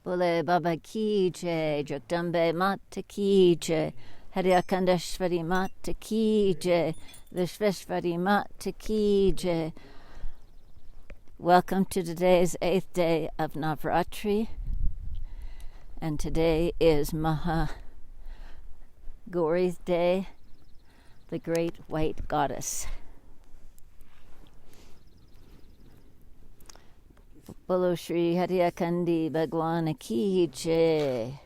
Bole Baba ki jai, Jagdambe Mata ki jai, Hari Akandeshwari Mata ki jai, Vishveshwari Mata ki jai. Welcome to today's 8th day of Navratri, and today is Maha Gauri's day, the great white goddess. Bolo Shri Hari Akandi Bhagwan ki jai.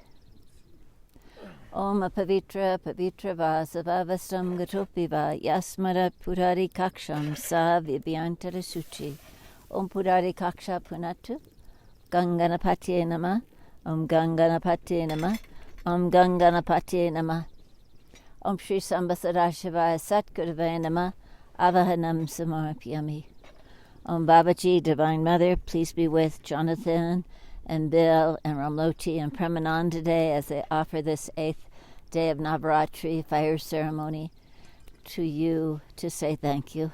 Om Pavitra Pavitra Vasavavastam Gatopiva Yasmara Purari Kaksham Sa Vibhyantara Suchi. Om Purari Kaksha Punatu Ganganapati Nama. Om Ganganapati Nama. Om Ganganapati Nama. Om Shri Sambhasadashivaya Satgurave Nama. Avahanam Samarpyami. Om Babaji, Divine Mother, please be with Jonathan and Bill and Ramloti and Premanand today as they offer this 8th day of Navratri fire ceremony to you to say thank you.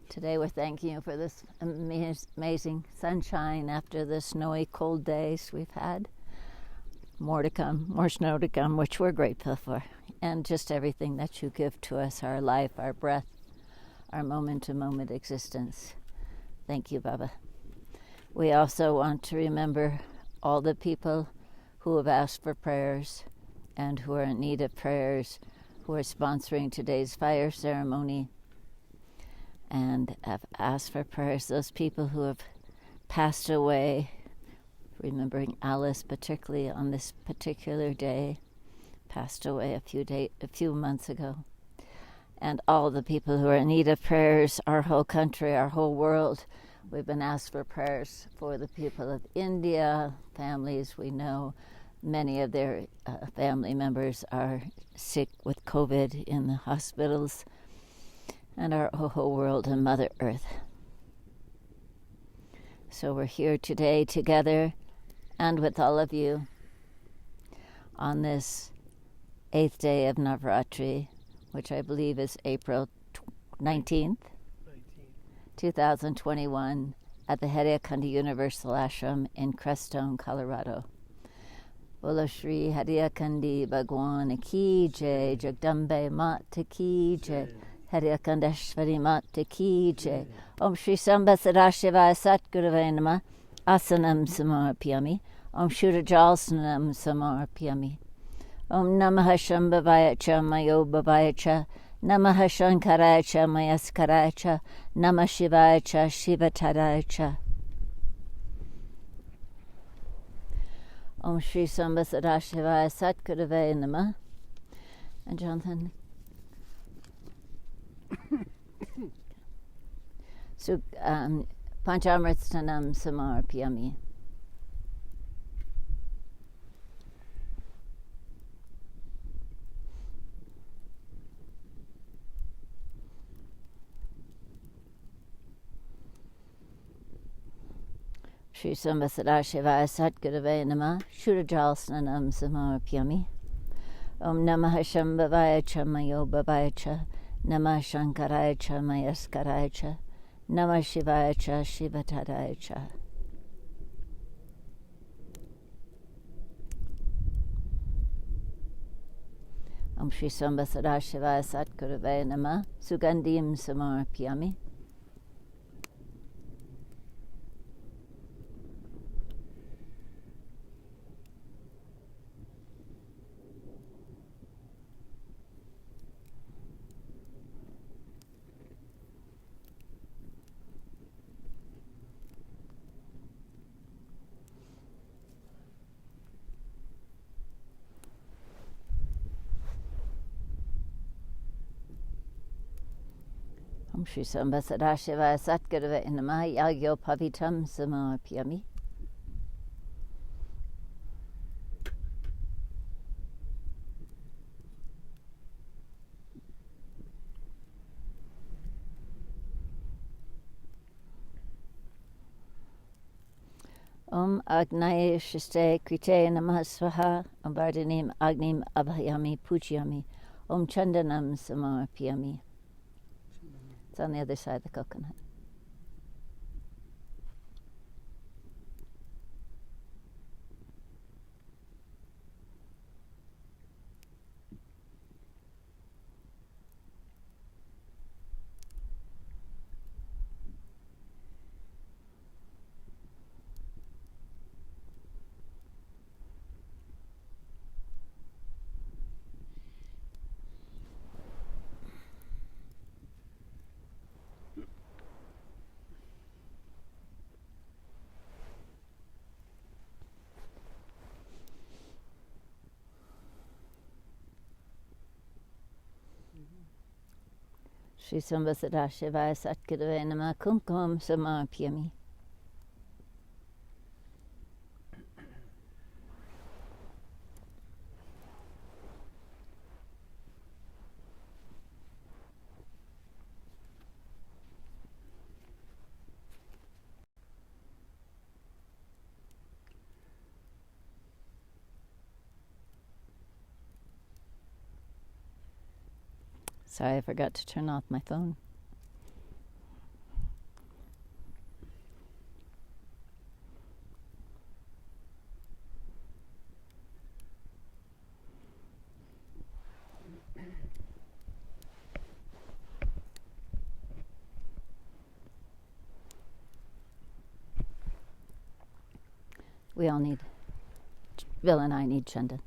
Today we're thanking you for this amazing sunshine after the snowy, cold days we've had. More to come, more snow to come, which we're grateful for. And just everything that you give to us, our life, our breath, our moment-to-moment existence. Thank you, Baba. We also want to remember all the people who have asked for prayers and who are in need of prayers, who are sponsoring today's fire ceremony and have asked for prayers. Those people who have passed away, remembering Alice particularly on this particular day, passed away a few months ago. And all the people who are in need of prayers, our whole country, our whole world. We've been asked for prayers for the people of India, families we know. Many of their family members are sick with COVID in the hospitals, and our whole world and Mother Earth. So we're here today together and with all of you on this 8th day of Navratri, which I believe is April 19th, 2021, at the Hari Akandi Universal Ashram in Crestone, Colorado. Bolo Shri Hari Akandi Bhagwan ki jai, Jagdambe Mata ki jai, Hari Akandeshwari Mata ki jai. Om Shri Sambhasadashivaya Satgurave Nama, Asanam Samarpyami. Om Shurajalsanam Samarpyami. Om Namaha Shambhavaya Cha Mayo Bhavaya Cha, Namaha Shankaraya Cha Mayaskaraya Cha, Namah Shivaya Cha Shivataraya Cha. Om Shri Sambhasadashivaya Satgurave Nama. And Jonathan. So, Panchamritstanam Samarpyami. Shri Sambhasadashivaya Satgurave Nama, Shurajalsanam Samarpyami. Om Namaha Shambhavaya Cha Mayo Bhavaya Cha, Namah Shankaraya Cha Mayaskaraya Cha, Namah Shivaya Cha Shivataraya Cha. Om Shri Sambhasadashivaya Satgurave Nama, Sugandim Samarpyami. Om Shri Sambhasadashivaya Satgurave Namah Yagyo Pavitam Samarpyami. Om Agnaye Shiste Krite Namah Swaha. Om Vardanim Agnim Abhayami Pujyami. Om Chandanam Samarpyami. It's on the other side of the coconut. Shri Sambasada Shivaya Satgurave Namah Kumkum Samarpyami. Sorry, I forgot to turn off my phone. We all need, Bill and I need chanting.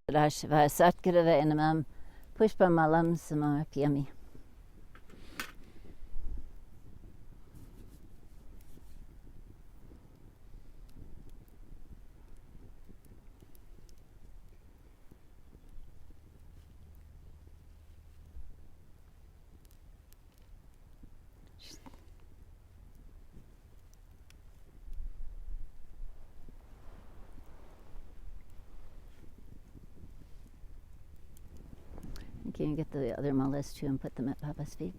Shivaya Satgurave Namah Pushpamalam Samarpyami. Can you get the other malas too and put them at Papa's feet?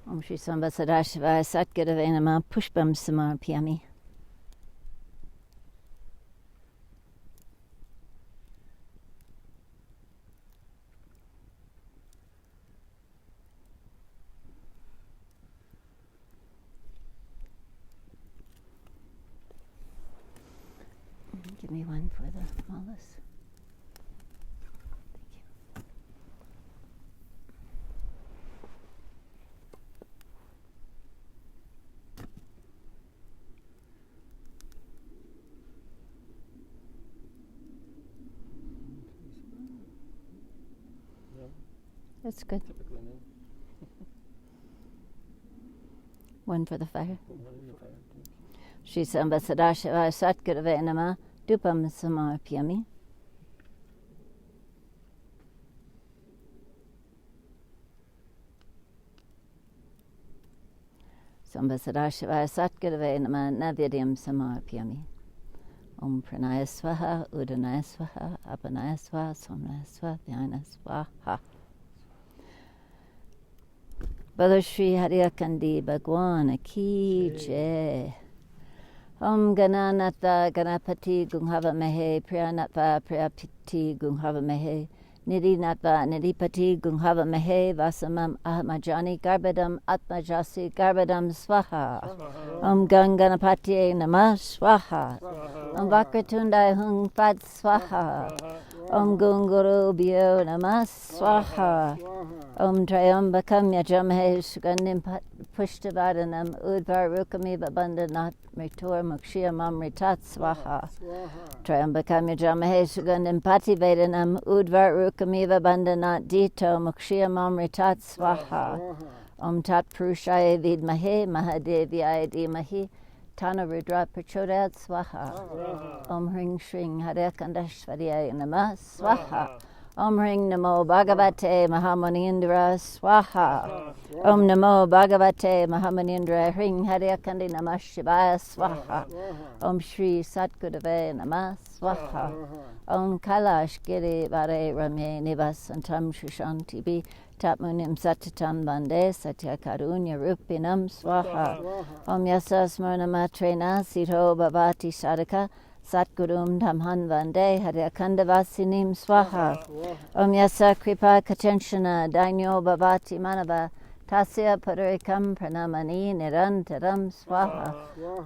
Om Shri Sambasada Shivaya Satgurave Namah Pushpam Samarpyami. Give me one for the malas. That's good. One for the fire. Shri Sambasada Shivaya Satgurave Namah Dupam Samarpyami. Sambasada Shivaya Satgurave Namah Navidyam Samarpyami. Om Pranaya Swaha, Udanaya Swaha, Apanaya Swaha, Somnaya Swaha, Dhyana Swaha. Bala Shri Hariyakandi Bhagwan Ki Jai. Om Gananatva Ganapati Gunghava Mehe Priyanatva Priyapiti Gunghava Mehe Nidinatva Nidipati Gunghava Mehe Vasamam Ahmajani Garbadam Atmajasi Garbadam Swaha. Om Ganganapati Namah Swaha. Om Vakratundai Hung Fat Swaha. Om Gunguru Bhyo Namah Swaha. Om Trayambakam Yajamhe Sugandim Pushtavadanam Udvar Rukamiva Bandhanat Mritur Mukshya Mamritat Swaha. Trayambakam Yajamhe Sugandim Pativedanam Udvar Rukamiva Bandhanat Dito Mukshya Mamritat Swaha. Om Tat Purushaya Vidmahe Mahadevyaya Dhimahi Tana Rudra Prachodayat Swaha. Om Hring Shring Harekandashvariyaya Namah Swaha. Om Hring Namo Bhagavate Mahamanindra Swaha. Om Namo Bhagavate Mahamanindra Hring Haryakandi Namah Shivaya Swaha. Om Shri Satgurave Namah Swaha. Om Kailash Giri Vare Rame Nivasantam Shushanti Bi Tatmunim Satatam Bande Satya Karunya Rupinam Swaha. Om Yasa Smurna Matrena Sito Bhavati Sadhaka Satgurum Dhamhan Vande Haryakanda Vasinim Swaha. Om Yasa Kripa Katenshana Dainyo Bhavati Manava Tasya Parikam Pranamani Nirantaram Swaha.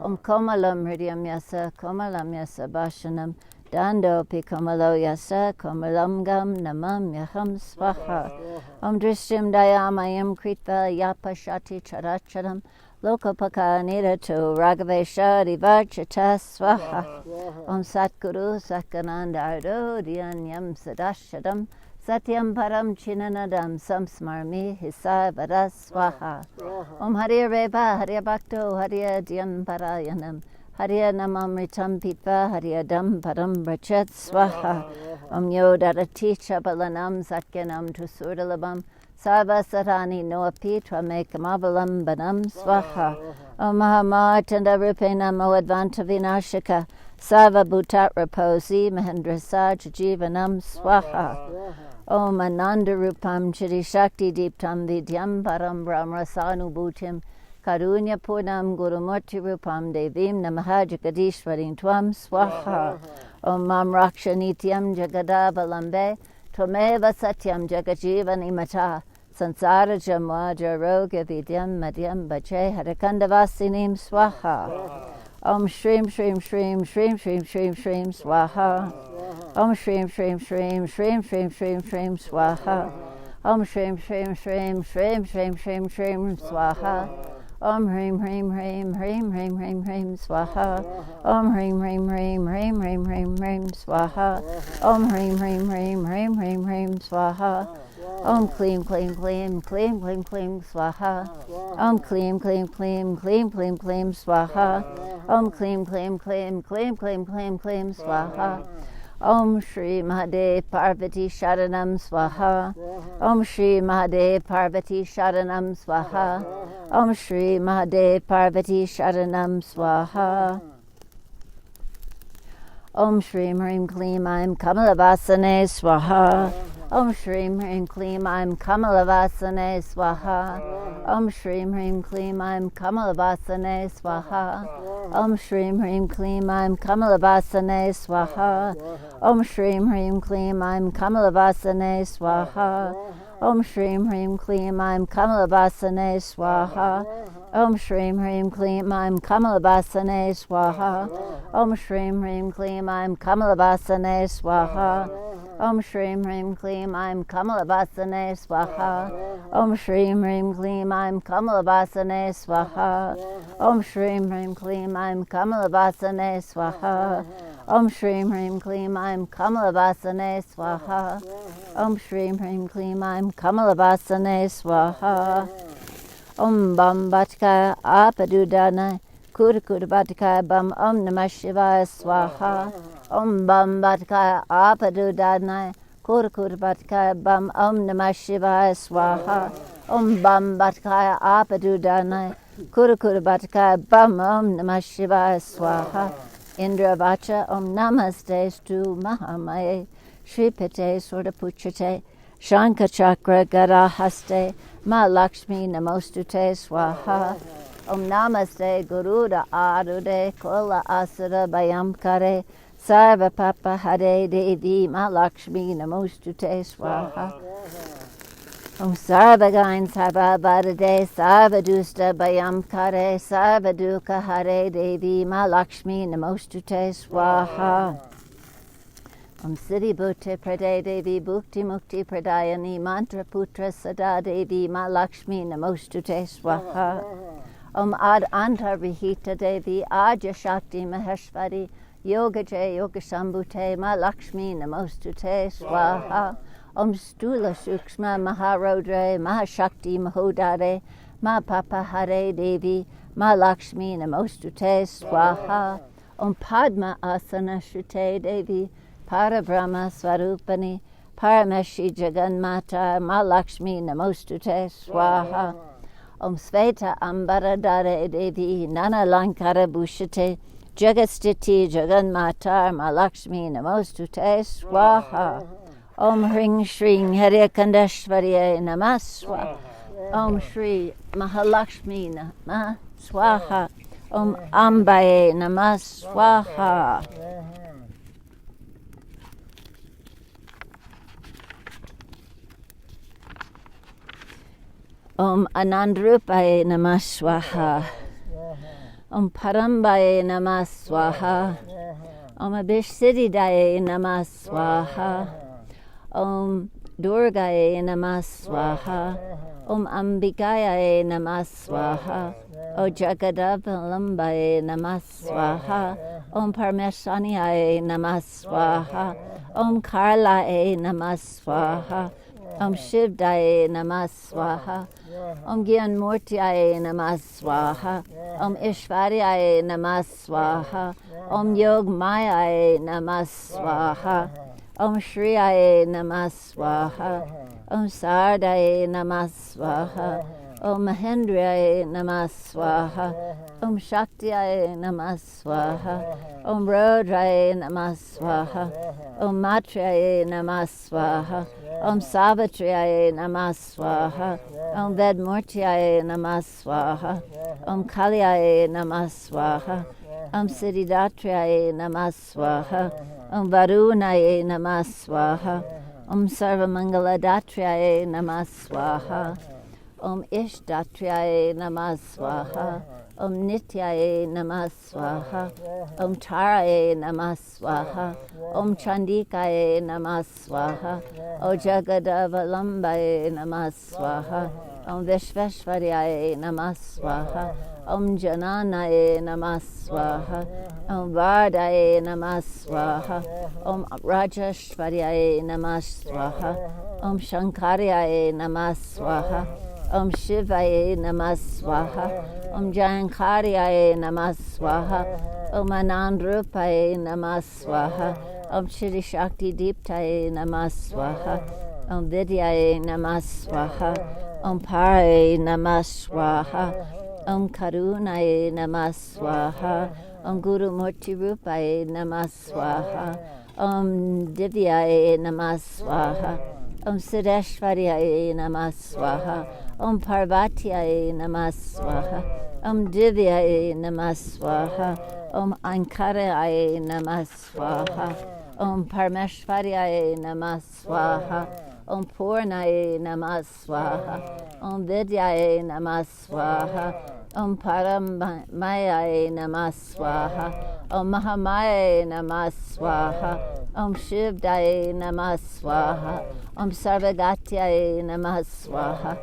Om Komalam Hridyam Yasa Komalam Yasa Bhashanam Dando Pikamalo Yasa Komalam Gam Namam Yaham Swaha. Om Drishtim Dayamayam Kritva Yapashati Characharam Lokapaka Nirato Ragavesha Rivachata Swaha. Om Satguru Sakanandardo Dhyanyam Sadashadam Satyam Param Chinanadam Samsmarmi Hisavada Swaha. Om Hariya Reva Hariya Bhakto Hariya Dhyam Parayanam Hariya Namamritam Pitva Hariya Dam Param Brachat Swaha. Om Yodarati Chabalanam Satyanam Tusurdalabam Sarva Sarani Noapi Tramekamabalambanam Swaha. Om Mahamartanda Rupena Moadvanta Vinashaka Sarva Bhutat Raposi Mahendra Saj Jivanam Swaha. Om Ananda Rupam Chiri Shakti Deeptam Vidyam Param Brahmasanu Bhutim Karunya Purnam Gurumurti Rupam Devim Namaha Jagadishwarim Tvam Swaha. Om Mam Raksha Nityam Jagadabalambe Tvameva Satyam Jagajivani Mata Sansara Jamwaja Roga Vidyam Madhyam Bhaje Harakandavasinim Swaha. Om Shrim Shrim Shrim Shrim Shrim Shrim Shrim Swaha. Om Shrim Shrim Shrim Shrim Shrim Shrim Shrim Swaha. Om Shrim Shrim Shrim Shrim Shrim Shrim Shrim Swaha. Om Hrim Hrim Hrim Hrim Hrim Hrim Hrim Swaha. Om Hrim Hrim Hrim Hrim Hrim Hrim Hrim Swaha. Om Hrim Hrim Hrim Hrim Hrim Hrim Swaha. Om Klim Klim Klim Klim Klim Klim Swaha. Om Klim Klim Klim Klim Klim Klim Swaha. Om Klim Klim Klim Klim Klim Klim Klim Swaha. Om Shri Mahadev Parvati Sharanam Swaha. Om Shri Mahadev Parvati Sharanam Swaha. Om Shri Mahadev Parvati Sharanam Swaha. Om Shrim Hrim Klim Aim Kamalavasane Swaha. Om Shrim Hrim Klim Aim Kamalavasane Swaha. Om Shrim Hrim Klim Aim Kamalavasane Swaha. Om Shrim Hrim Klim Aim Kamalavasane Swaha. Om Shrim Hrim Klim Aim Kamalavasane Swaha. Om Shrim Hrim Klim Aim Kamalavasane Swaha. Om Shrim Hrim Klim Aim Kamalavasane Swaha. Om Shrim Hrim Klim Aim Kamalavasane Swaha. Om Shrim Hrim Klim Aim Kamalavasane Swaha. Om Shrim Hrim Klim Aim Kamalavasane Swaha. Om Shrim Hrim Klim Aim Kamalavasane Swaha. Om Shrim Hrim Klim Aim Kamalavasane Swaha. Om Shrim Hrim Klim Aim Kamalavasane Swaha. Om Bam Batka Apadudana Kurkurbatka Bam Om Namah Shivaya Swaha. Om Bam Batka Apadudana Kurkurbatka Bam Om Namah Shivaya Swaha. Om Bam Batka Apadudana Kurkurbatka Bam Om Namah Shivaya Swaha. Indra Vacha Om Namaste Stu Mahamaye Shripate Sordapuchate Shanka Chakra Gada Haste Ma Lakshmi Namostute Swaha. Om Namaste Guruda Arude Kola Asura Bayamkare Sarva Papa Hare Devi Ma Lakshmi Namostute Swaha. Om Sarva Gain Sarva Bharade Sarva Dusta Bayamkare Sarva Duka Hare Devi Ma Lakshmi Namostute Swaha. Om Siddhi Bhute Prade Devi Bhukti Mukti Pradayani Mantra Putra Sada Devi Ma Lakshmi Namostute Swaha. Om Ad Anta Vihita Devi Aja Shakti Maheshwari Yoga Jay Yoga Shambhute Ma Lakshmi Namostute Swaha. Om Stula Sukshma Maharodre Mahashakti Mahodare Ma Papa Hare Devi Ma Lakshmi Namostute Swaha. Om Padma Asana Shrute Devi Parabrahma Swarupani Parameshi Jaganmata Ma Lakshmi Namostute Swaha. Om Sveta Ambaradare Devi Nana Lankara Bhushate Jagastiti Jaganmata Ma Lakshmi Namostute Swaha. Om Hring Shring Hare Kandashvarya Namah Swaha. Om Shri Mahalakshmi Namah Swaha. Om Ambaye Namah Swaha. Om Anandrupaye Namah Swaha. Om Parambaye Namah Swaha. Om Abhishsiddhidaye Namah Swaha. Om Durgaye Namah Swaha. Om Ambikaye Namah Swaha. O Jagadabalambaye Namah Swaha. Om Parmeshwaniyaye Namah Swaha. Om Karlaye Namah Swaha. Om Shivdaye Namah Swaha. Om Gyanmurtiyaye Namah Swaha. Om Ishwaryaye Namah Swaha. Om Yogmayaye Namah Swaha. Om Shriyaye Namah Swaha. Om Sardaye Namah Swaha. Om Mahendriyaye Namah Swaha. Om Shaktiyaye Namah Swaha. Om Rudraye Namah Swaha. Om Matriyaye Namah Swaha. Om Savitriyaye Namah Swaha. Om Vedmurtiyaye Namah Swaha. Om Kalyaye Namah Swaha. Om Siddhidatriyaye Namah Swaha. Om Varunaye Namah Swaha. Om Sarvamangaladatриyaye Namah Swaha. Om Ishdatriyaye Namah Swaha. Om Nityaye Namah Swaha. Om Taraye Namah Swaha. Om Chandikaye Namah Swaha. O Jagadabalambaye Namah Swaha. Om Vishveshwaryaye Namah Swaha. Om Jananaye Namah Swaha. Om Vardaye Namah Swaha. Om Rajashwaryaye Namah Swaha. Om Shankaryaye Namah Swaha. Om Shivaye Namah Swaha. Om Jayankaryaye Namah Swaha. Om Anandrupaye Namah Swaha. Om Shri Shakti Deeptaye Namah Swaha. Om Vidyaye Namah Swaha. Om Paraye Namah Swaha. Om Karunaye Namah Swaha. Om Guru Murti Rupaye Namah Swaha. Om Divyaye Namah Swaha. Om Siddheshwaryaye Namah Swaha. Om Parvatiyaye Namah Swaha. Om Divyaye Namah Swaha. Om Ankaraye Namah Swaha. Om Parmeshwaryaye Namah Swaha. Om Purnaye Namah Swaha. Om Vidyaye Namah Swaha. Om Paramayaye Namah Swaha. Om Mahamayaye Namah Swaha. Om Shivdaye Namah Swaha. Om Sarvagatyyaye Namah Swaha.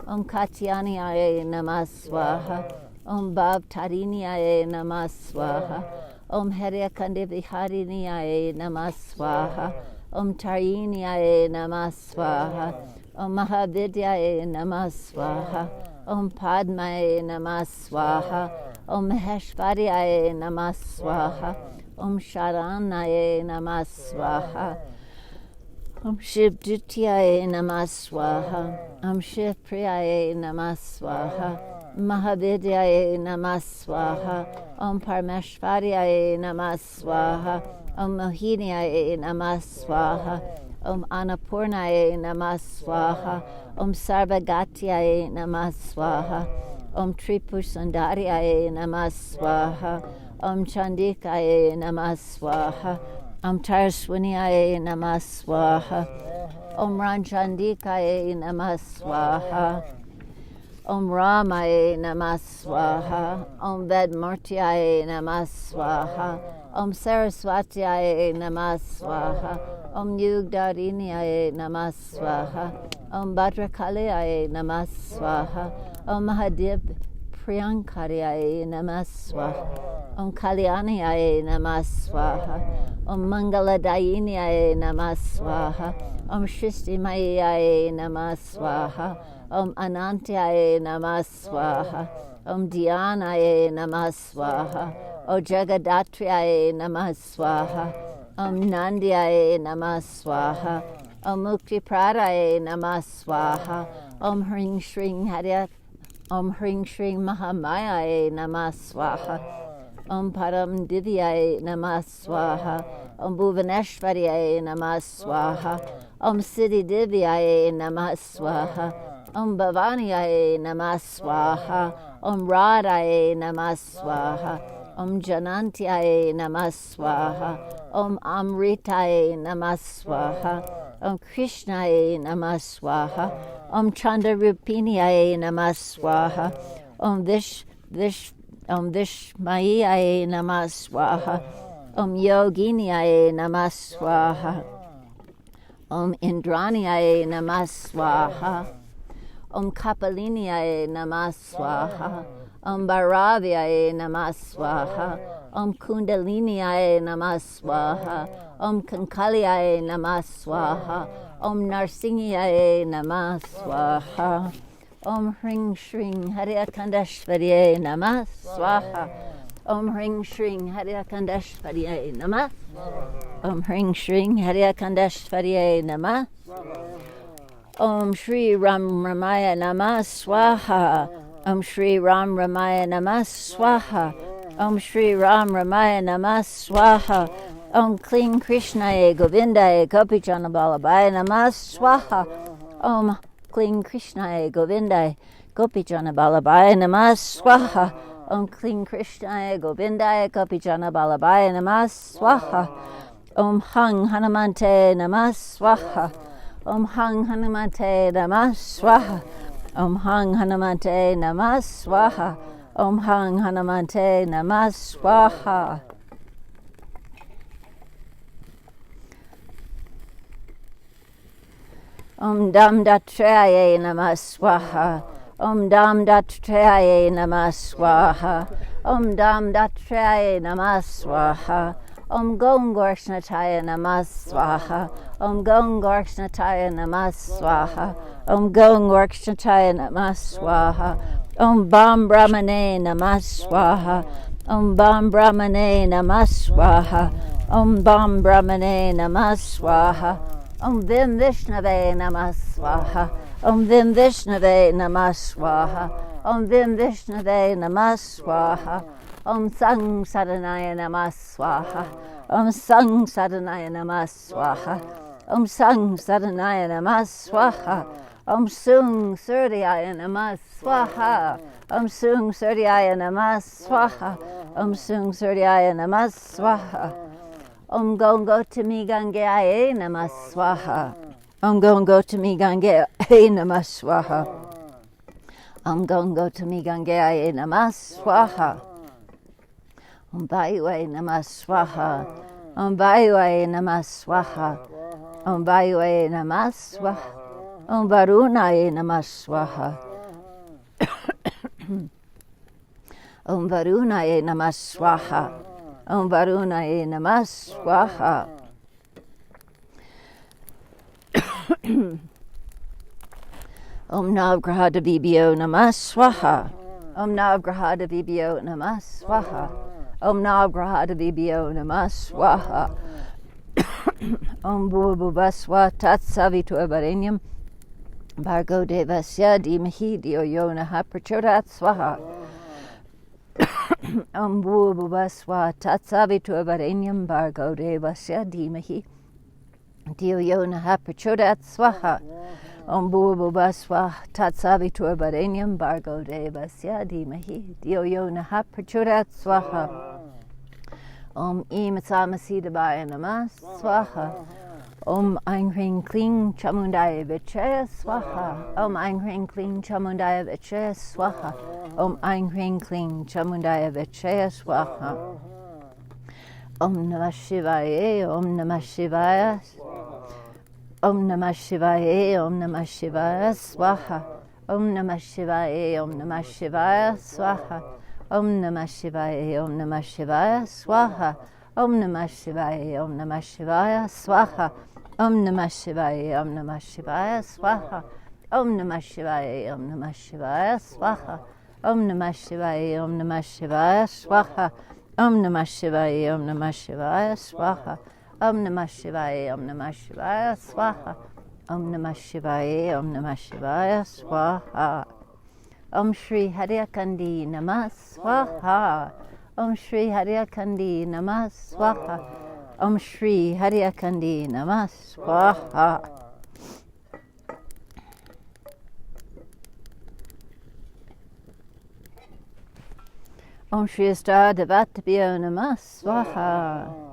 Om Katyaniyaye Namah Swaha. Om Bhavtariniyaye Namah Swaha. Om Hariakandivihariyaye Namah Swaha. Om Tariniyaye Namah Swaha. Om Mahavidyaye Namah Swaha. Om Padmaye Namah Swaha. Om Maheshwaryaye Namah Swaha. Om Sharanaye Namah Swaha. Om Shivdutyaye Namah Swaha. Om Shivpriyaye Namah Swaha. Mahavidyaye Namah Swaha. Om Parmeshwaryaye Namah Swaha. Om Mohiniyaye Namah Swaha. Om Annapurnaye Namah Swaha. Om Sarvagatyyaye Namah Swaha. Om Tripursundaryaye Namah Swaha. Om Chandikaye Namah Swaha. Om Tarswaniyaye Namah Swaha. Om Ranchandikaye Namah Swaha. Om Ramaye Namah Swaha. Om Vedmurtiyaye Namah Swaha. Om Saraswatiyaye Namah Swaha. Om Yugdariniyaye Namah Swaha. Om Bhadrakaliyaye Namah Swaha. Om Mahadev Priyankaryaye Namah Swaha. Om Kalyaniyaye Namah Swaha. Om Mangaladayiniyaye Namah Swaha. Om Shristimayaye Namah Swaha. Om Anantaye Namah Swaha. Om Dhyanaye Namah Swaha. O Jagadatriyaye Namah Swaha. Om Nandiyaye Namah Swaha. Om Muktipradaye Namah Swaha. Om Hring Shring Hadya. Om Hring Shring Mahamayaye Namah Swaha. Om Param Divyaye Namah Swaha. Om Bhuvaneshwaryaye Namah Swaha. Om Siddhi Divyaye Namah Swaha. Om Bhavaniyaye Namah Swaha. Om Radhaye Namah Swaha. Om Janantiyaye Namah Swaha. Om Amritaye Namah Swaha. Om Krishnaye Namah Swaha. Om Chandarupiniyaye Namah Swaha. Om Vishmayaye Namah Swaha. Om Yoginiyaye Namah Swaha. Om Indraniyaye Namah Swaha. Om Kapaliniyaye Namah Swaha. Om Bhairaviyaye Namah Swaha. Om Kundaliniyaye Namah Swaha. Om Kankaliyaye Namah Swaha. Om Narsinghiyaye Namah Swaha. Om Hring Shring Haryakandashvarye Namah Swaha. Om Hring Shring Haryakandashvarye Namah. Om Hring Shring Haryakandashvarye Namah. Om Shri Ram Ramaya Namah Swaha. Om Shri Ram Ramaya Namah Swaha. Om Shri Ram Ramaya Namah Swaha. Om Kling Krishnaye Govindaye Gopijana Balabaya Namah Swaha. Om Kling Krishnaye Govindaye Gopijana Balabaya Namah Swaha. Om Kling Krishnaye Govindaye Gopijana Balabaya Namah Swaha. Om Hang Hanumante Namah Swaha. Om Hang Hanumante Namah Swaha. Om Hang Hanumante Namah Swaha. Om Hang Hanumante Namah Swaha. Om Dam Datraye Namah Swaha. Om Dam Datraye Namah Swaha. Om Dam Datraye Namah Swaha. Om Gom Gorshnataya Namah Swaha. Om Gom Gorshnataya Namah Swaha. Om Gom Gorshnataya Namah Swaha. Om Bam Brahmane Namah Swaha. Om Bam Brahmane Namah Swaha. Om Bam Brahmane Namah Swaha. Om Vim Vishnave Namah Swaha. Om Vim Vishnave Namah Swaha. Om Vim Vishnave Namah Swaha. Om Sang Sadanaya Namah Swaha. Om Sang Sadanaya Namah Swaha. Om Sang Sadanaya Namah Swaha. Om Sung Suryaya Namah Swaha. Om Sung Suryaya Namah Swaha. Om Sung Suryaya Namah Swaha. Om Gongo Tami Gangaye Namah Swaha. Om Gongo Tami Gangaye Namah Swaha. Om Gongo Tami Gangaye Namah Swaha. Om Vayuye Namah Swaha. Om Vayuye Namah Swaha. Om Vayuye Namah Swaha. Om Varunaye Namah Swaha. Om Varunaye Namah Swaha. Om Varunaye Namah Swaha. Om Navgraha Devibhyo Namah Swaha. Om Navgraha Devibhyo Namah Swaha. Om Navgraha Devibhyo Namah Swaha. Om Bhuvaswa Tatsavitur Varenyam Bhargo Devasya Dhimahi Dhiyo Yo Naha Prachodayat Swaha. Om Bhuvaswa Tatsavitur Varenyam Bhargo Devasya Dhimahi Dhiyo Yo Naha Prachodayat Swaha. Om Bhuvaswa Tatsavitur Varenyam Bhargo Devasya Dhimahi Dhiyo Yo Naha Prachodayat Swaha. Om Im Samasita Namah Swaha. Om Aing Hring Kling Chamundaya Vichaya Swaha. Om Aing Hring Kling Chamundaya Vichaya Swaha. Om Aing Hring Kling Chamundaya Vichaya Swaha. Om Namah Shivaya. Om Namah Shivaya. Om Namah Shivaya. Om Namah Shivaya Swaha. Om Namah Shivaya. Om Namah Shivaya Swaha. Om Namah Shivaya. Om Namah Shivaya Swaha. Om Namah Shivaya. Om Namah Shivaya Swaha. Om Namah Shivaya. Om Namah Shivaya Swaha. Om Namah Shivaya. Om Namah Shivaya Swaha. Om Namah Shivaya. Om Namah Shivaya Swaha. Om Namah Shivaya. Om Namah Shivaya Swaha. Om Namah Shivaya. Om Namah Shivaya Swaha. Om Namah Shivaya. Om Namah Shivaya Swaha. Om Shri Haryakandi Namah Swaha. Om Shri Haryakandi Namah Swaha. Om Shri Haryakandi Namah Swaha. Om Shri Astadavattabhyo Namah Swaha.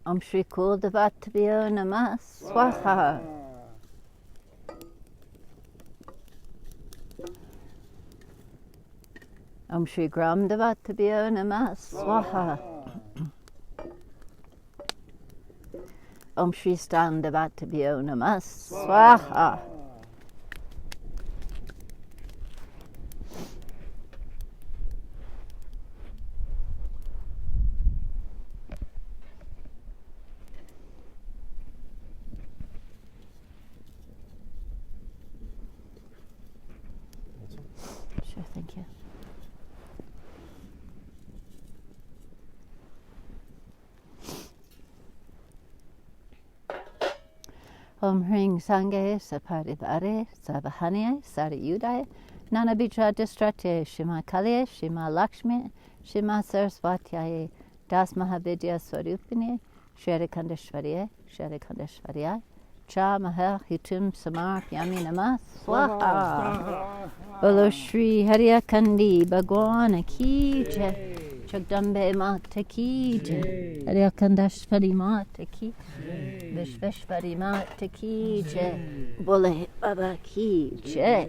Om Shri Kuldavattabhyo Namah Swaha. Om Shri Gramdavattabhyo Namah Swaha. Om Shri Standavatabhyo Namah Swaha. Sure, thank you. Om Hring Sangye Saparivare Savahanye Sarayudaya Nanabitra Distrate Shima Kalye Shima Lakshmi Shima Saraswatyaye Das Mahavidya Swarupini Sherikandeshwarye Sherikandeshwarya Cha Mahar Hitum Samar Pyami Namah Swaha. Bolo Shri Hariya Kandi Bhagwan Ki Jai. Jagdambe Mata Ki Jai. Hariya Kandashvari Mata Ki Jai. Vishveshvari Mata Ki Jai. Bole Baba Ki Jai.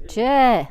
Jai.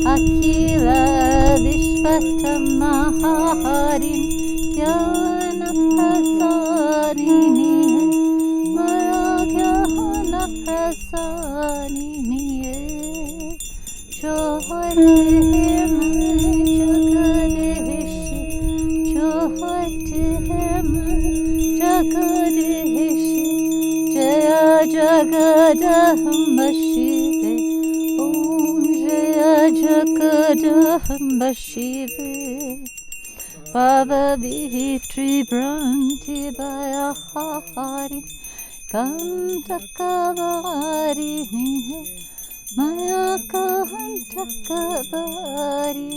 Akila Vishvatamaharin Jnana Prasadini Maragya Prasadini Chohate Jagadeshi Chohate Jagadeshi Jaya Jagadamba Shive Jagadamba Shive Baba Vitri Branti Bayahari Kantakavari Maya Kantakavari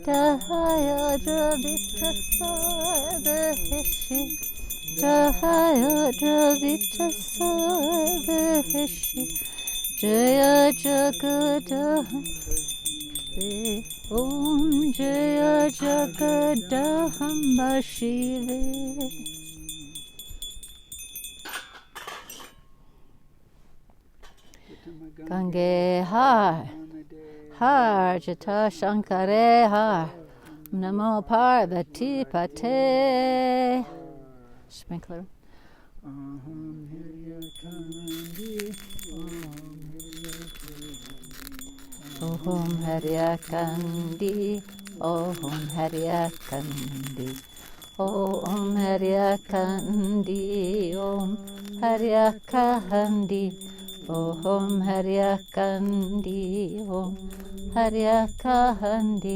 Dahaya Dravita Sarvaheshi Dahaya Dravita Sarvaheshi Jaya Jagadamba Om Jaya Jagadamba Shive. Gange Har Har Jata Shankare Har Namo Parvati Pate. Sprinkler. Om Hariya Kandi, Om Hariya Kandi, Om Hariya Kandi, Om Hariya Kandi, Om Hariya Kandi, Om Hariya Kandi,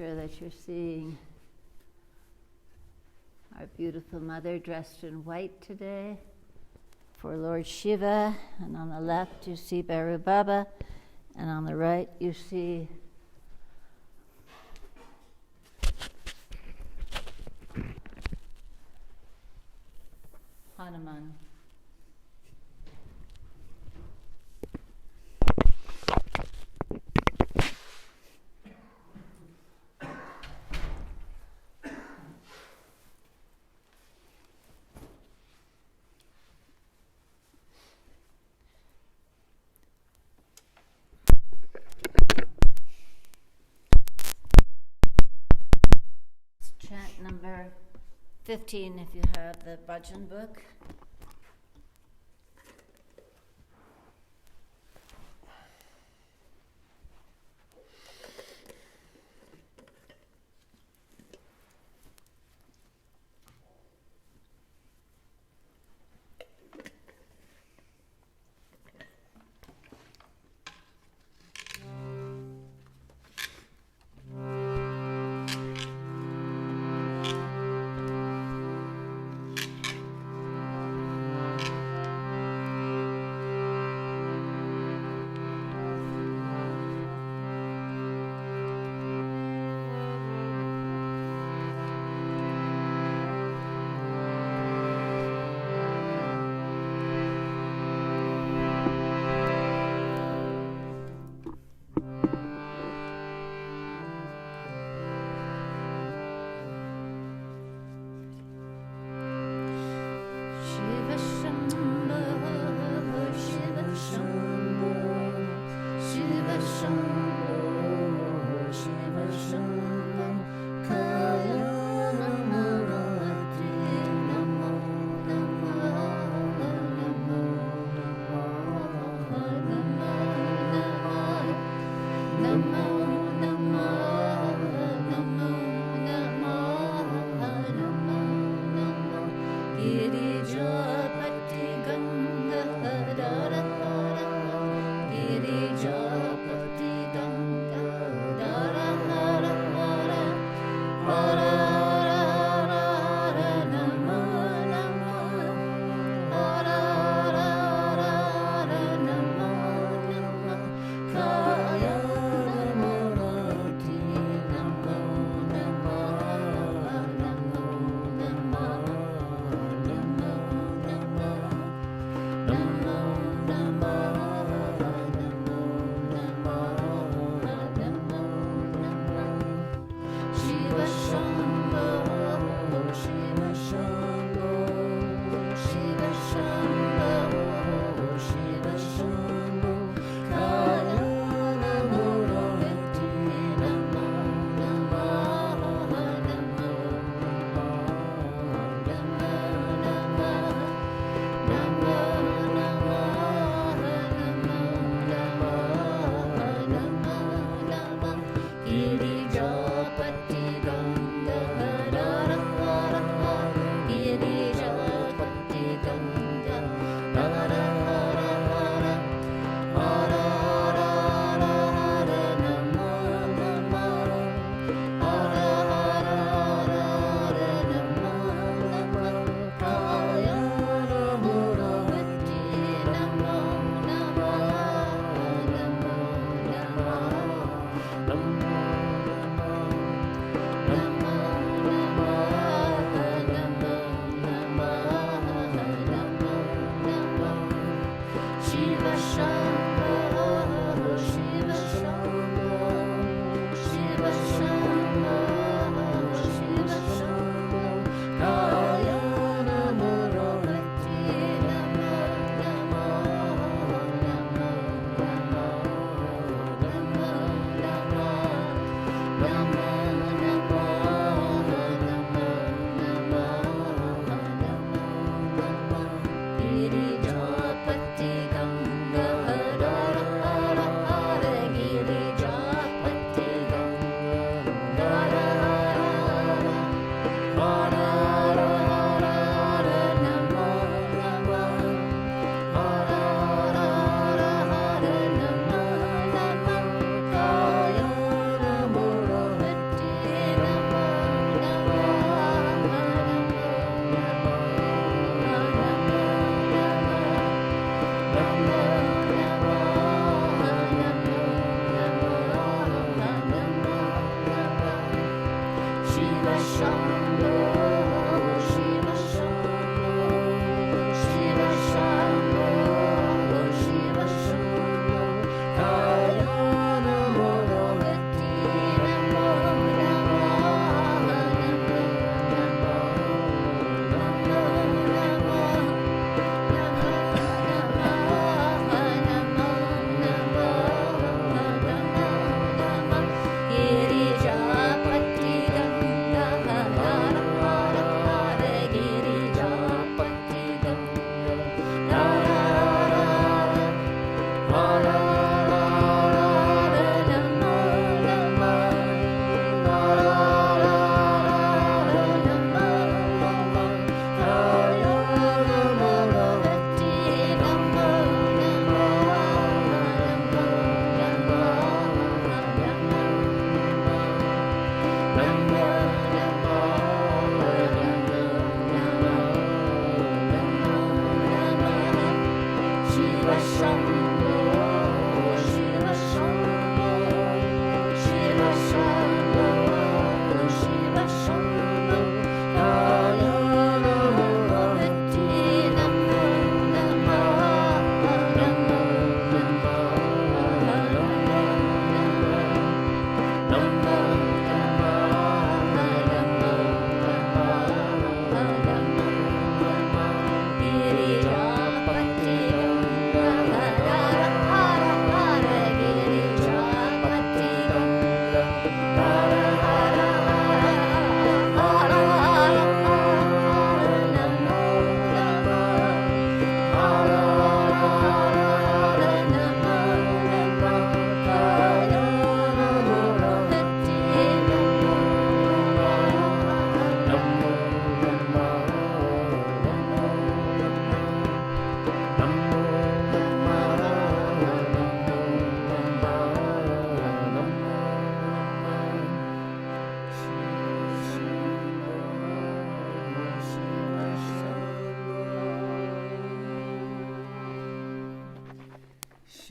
picture that you're seeing our beautiful mother dressed in white today for Lord Shiva, and on the left you see Bhaira Baba, and on the right you see Hanuman. Chant number 15 if you have the bhajan book.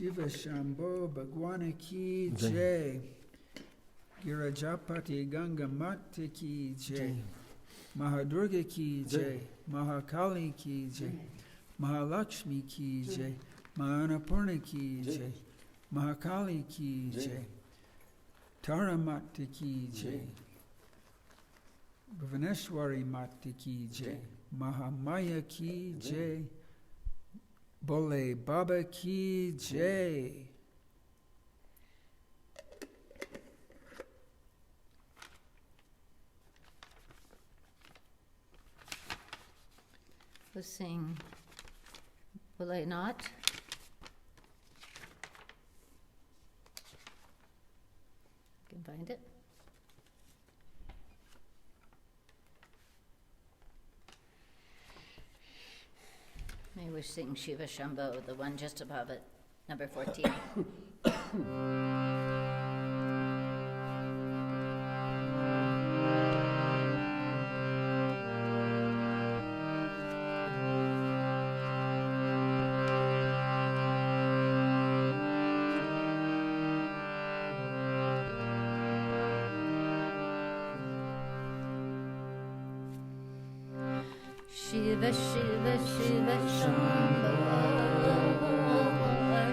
Shiva Shambho Bhagwana Ki Jai. Girajapati Ganga Mata Ki Jai. Mahadurga Ki Jai. Mahakali Ki Jai. Mahalakshmi Ki Jai. Mahanapurna Ki Jai. Mahakali Ki Jai. Taramata Ki Jai. Bhuvaneshwari Mata Ki Jai. Mahamaya Ki Jai. Bole Baba Ki Jai. We'll sing Bole Not. You can find it. Maybe we sing Shiva Shambho, the one just above it, number 14. Shiva, Shiva, Shiva, Shambho.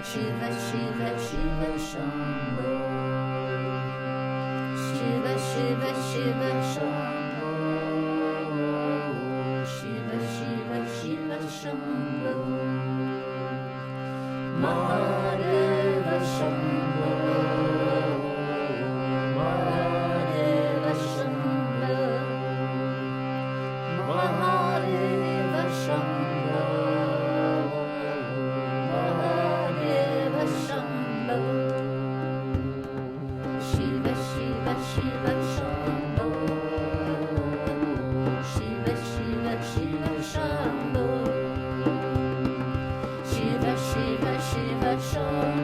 Shiva, Shiva, Shiva, Shambho. Shiva, Shiva, Shiva, Shambho. Shiva, Shiva, Shiva, Shambho. Mahadeva Shambho. Mahadeva Shambho. Mahadeva Shambho. Mahadeva Shambho. Shiva, Shiva, Shiva, Shambho. Shiva, Shiva, Shiva, Shambho. Shiva, Shiva, Shiva, Shambho.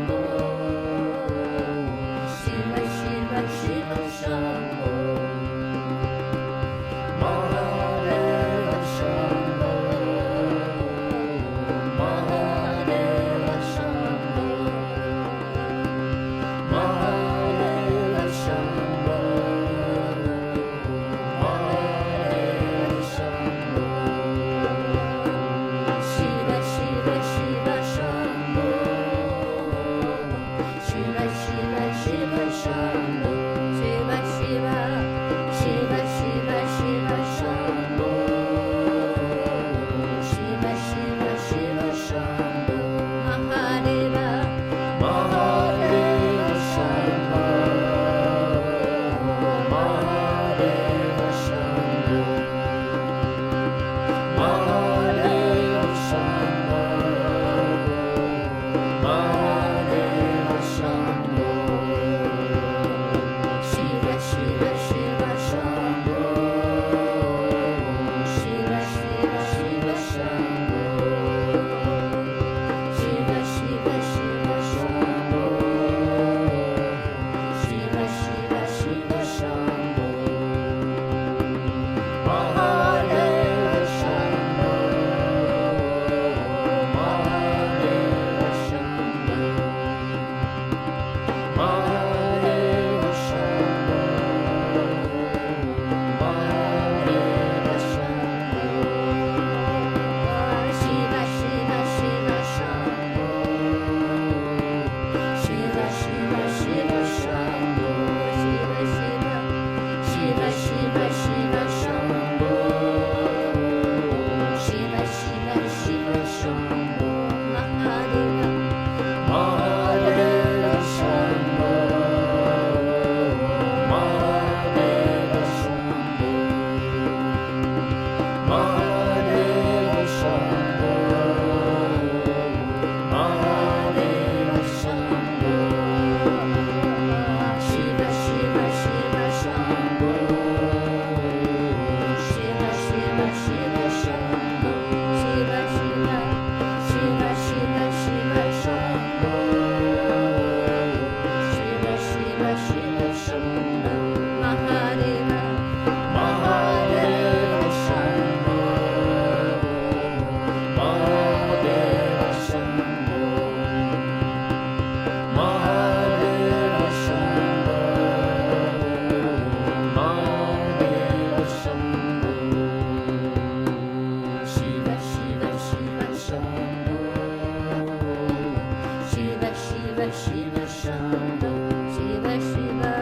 Shambho, Shiva Shiva,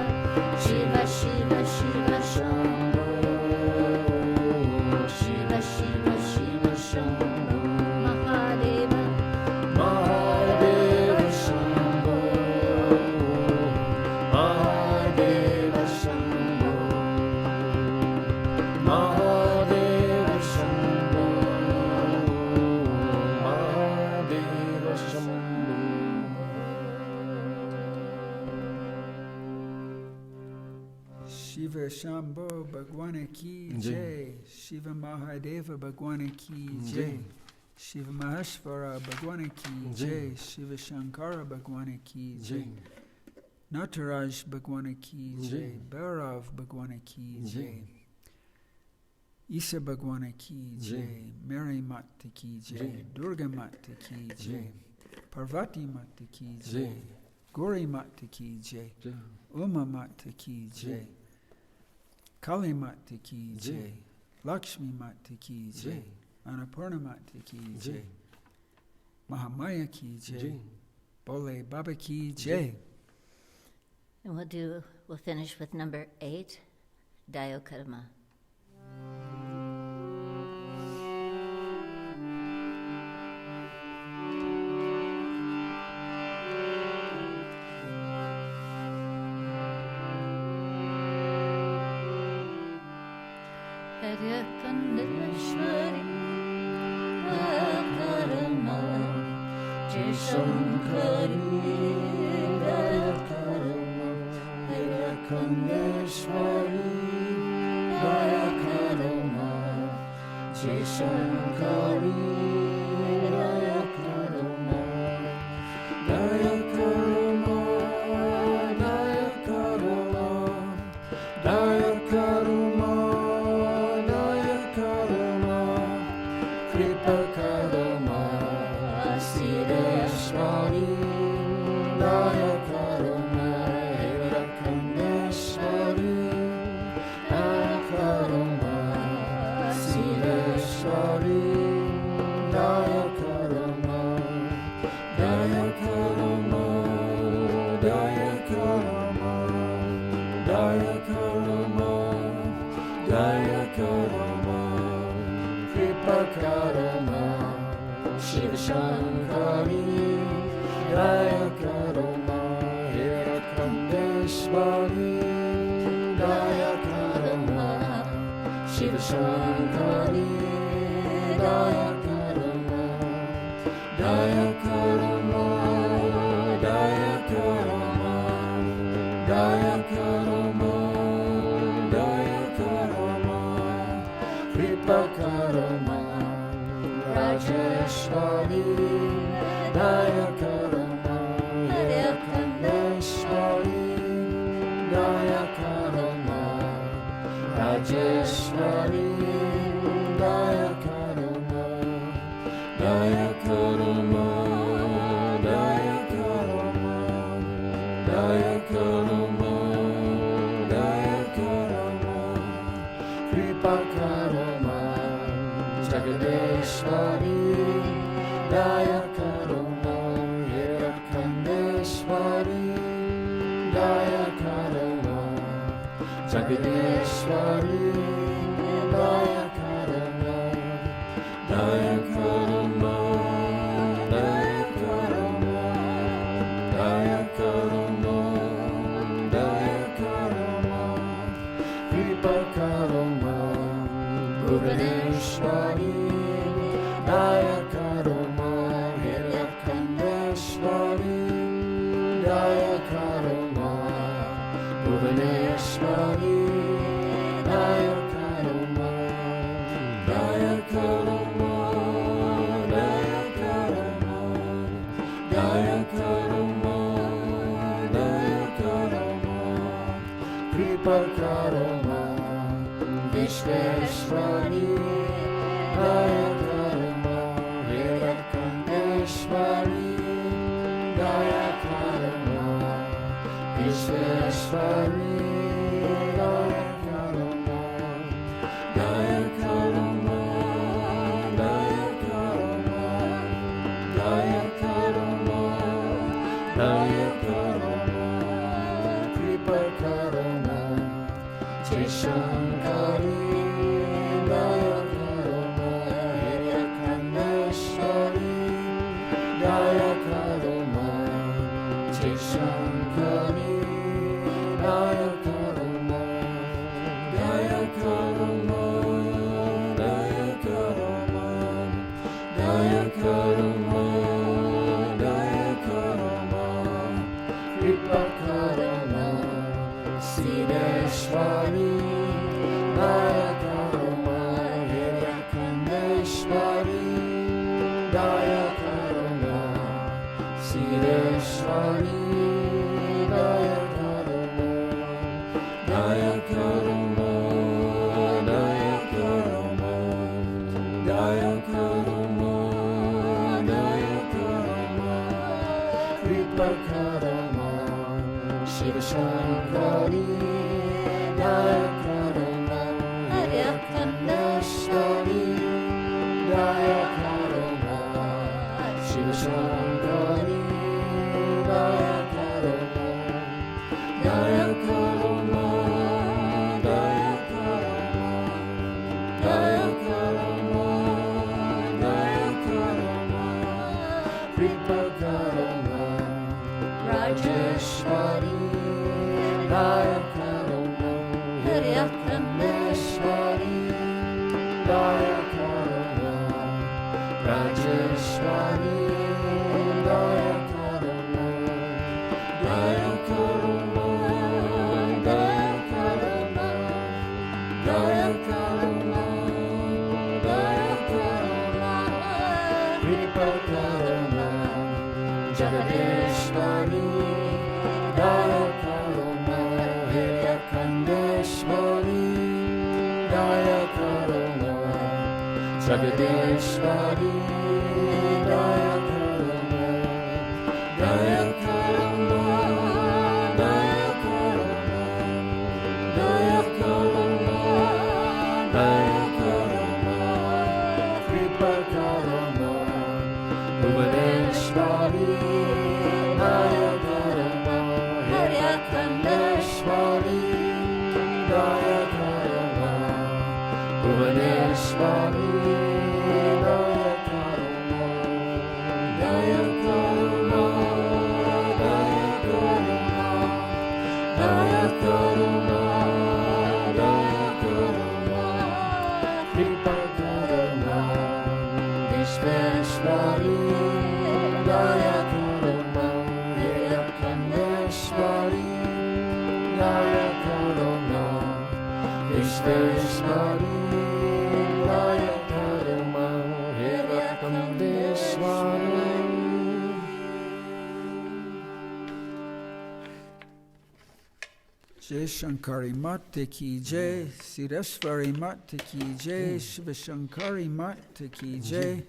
Shiva Shiva Shiva Shambho, Shiva Shiva Shiva Shambho, Mahadeva, Mahadeva Shambho, Mahadeva Shambho, Mahadeva Shambho, Mahadeva Shambho. Shiva Shambho Bhagwan ki jai. Shiva Mahadeva Bhagwan ki jai. Shiva Maheshwara Bhagwan ki jai. Shiva Shankara Bhagwan ki jai. Nataraj Bhagwan ki jai. Bhairav Bhagwan ki jai. Isa Bhagwan ki jai. Mary Mata ki jai. Durga Mata ki jai. Parvati Mata ki jai. Gauri Mata ki jai. Uma Mata ki jai. Kali Mata ki jai. Lakshmi Mata ki jai. Annapurna Mata ki jai. Mahamaya ki jai. Bole Baba ki jai. And we'll finish with number 8, Dayo Karma. Shiva Shankari, Daya Karma, Hirakandeshwari, Daya Karma, Shiva Shankari, Daya Karma, Daya Karma, Daya Karma, Daya Karma, Daya Karma, Kripa Karma, Rajeshwari, Daya Karma, Hirakandeshwari, Daya Karma, Rajeshwari, Daya Karma, Daya Karma, Daya Karma, Daya Karma, Daya Karma, Kripa Karma, Jagadeshwari, Daya Karma, Hirakandeshwari, Daya Karma, Jagadeshwari, Daya Karma, Daya Karma, Daya Karma, Daya Karma, Daya Karma, Kripa Karma, Bhuvaneshwari, Daya Karma, Hirakandeshwari, Daya Karma, Bhuvaneshwari, Daya Karma, Daya Karma, Daya Karma, Daya Karma, Daya Karma, Kripa Karma, Vishveshwari, Daya Karma, Hirakandeshwari, Daya Karma, Vishveshwari, Daya Karma, Daya Karma, Daya Karma, Daya Karma, Daya Karma, Karma Sideshwari Daya Karma Hirakandeshwari Daya Karma Sideshwari Daya Karma Daya Karma Daya Karma Daya Karma Daya Karma Kripa Karma Shiva Shankari Daya Karma Hirakandeshwari Daya Karma Shiva Shankari Daya Karma Daya Karma Daya Karma Daya Karma Daya Karma Kripa Karma Rajeshwari Daya Karma Hirakandeshwari Daya Karma Rajeshwari Daya Karma Daya Karma Daya Karma Daya Karma Daya Karma Kripa Karma Jagadeshwari Daya Karma Hirakandeshwari Daya Karma Jagadeshwari Daya Karma Daya Karma Daya Karma Daya Karma Daya Karma Kripa Karma Bhuvaneshwari Daya Karma Hirakandeshwari Daya Karma Bhuvaneshwari Daya Karma Daya Karma Daya Karma Daya Karma Daya Karma Kripa Karma Vishveshwari Daya Karma Hirakandeshwari Daya Karma Vishveshwari Daya Karma Hirakandeshwari. Jai Shankari Mata Ki Jai, Sireshwari Mata Ki Jai, Shiva Shankari Mata Ki Jai,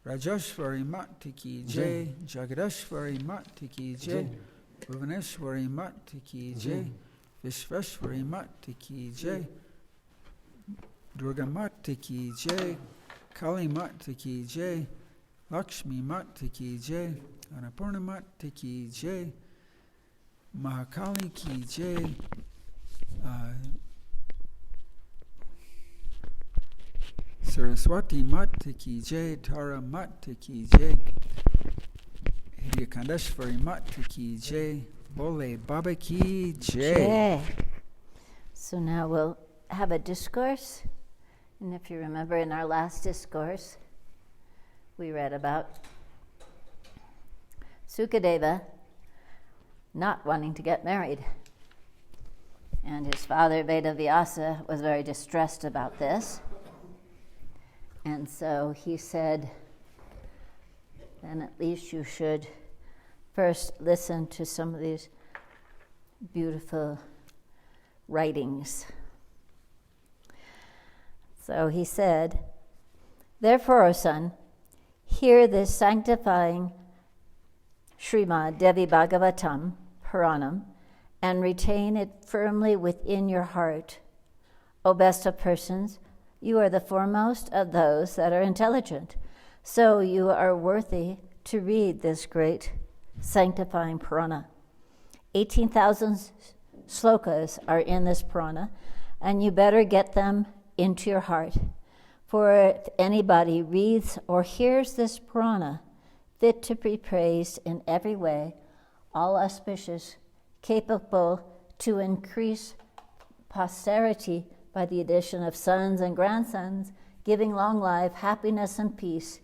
Rajeshwari Mata Ki Jai, Jagadeshwari Mata Ki Jai, Bhuvaneshwari Mata Ki Jai, Vishveshwari Mata Ki Jai, Durga Mata Ki Jai, Kali Mata Ki Jai, Lakshmi Mata Ki Jai, Annapurna Mata Ki Jai, Mahakali Ki Jai, Saraswati Mata Ki Jai, Tara Mata Ki Jai, Hirakandeshwari Mata Ki Jai, Bole Baba Ki Jai. Jai. So now we'll have a discourse. And if you remember in our last discourse, we read about Sukadeva not wanting to get married. And his father, Vedavyasa, was very distressed about this. And so he said, then at least you should first listen to some of these beautiful writings. So he said, therefore, O son, hear this sanctifying Srimad Devi Bhagavatam Puranam and retain it firmly within your heart. O best of persons, you are the foremost of those that are intelligent, so you are worthy to read this great sanctifying Purana. 18,000 slokas are in this Purana, and you better get them into your heart. For if anybody reads or hears this Purana, fit to be praised in every way, all auspicious, capable to increase posterity by the addition of sons and grandsons, giving long life, happiness, and peace,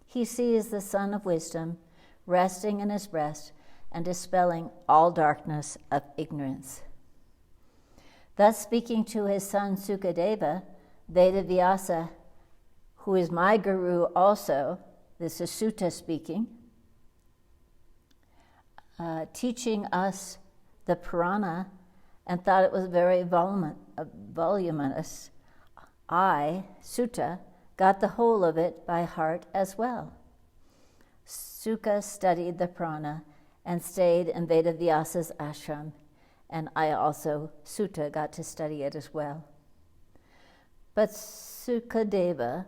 he sees the Son of Wisdom resting in his breast, and dispelling all darkness of ignorance. Thus speaking to his son Sukadeva, Vedavyasa, who is my guru also, this is Sutta speaking, teaching us the Purana, and thought it was very voluminous, I, Sutta, got the whole of it by heart as well. Sukha studied the Purana and stayed in Vedavyasa's ashram, and I also, Sutta, got to study it as well. But Sukadeva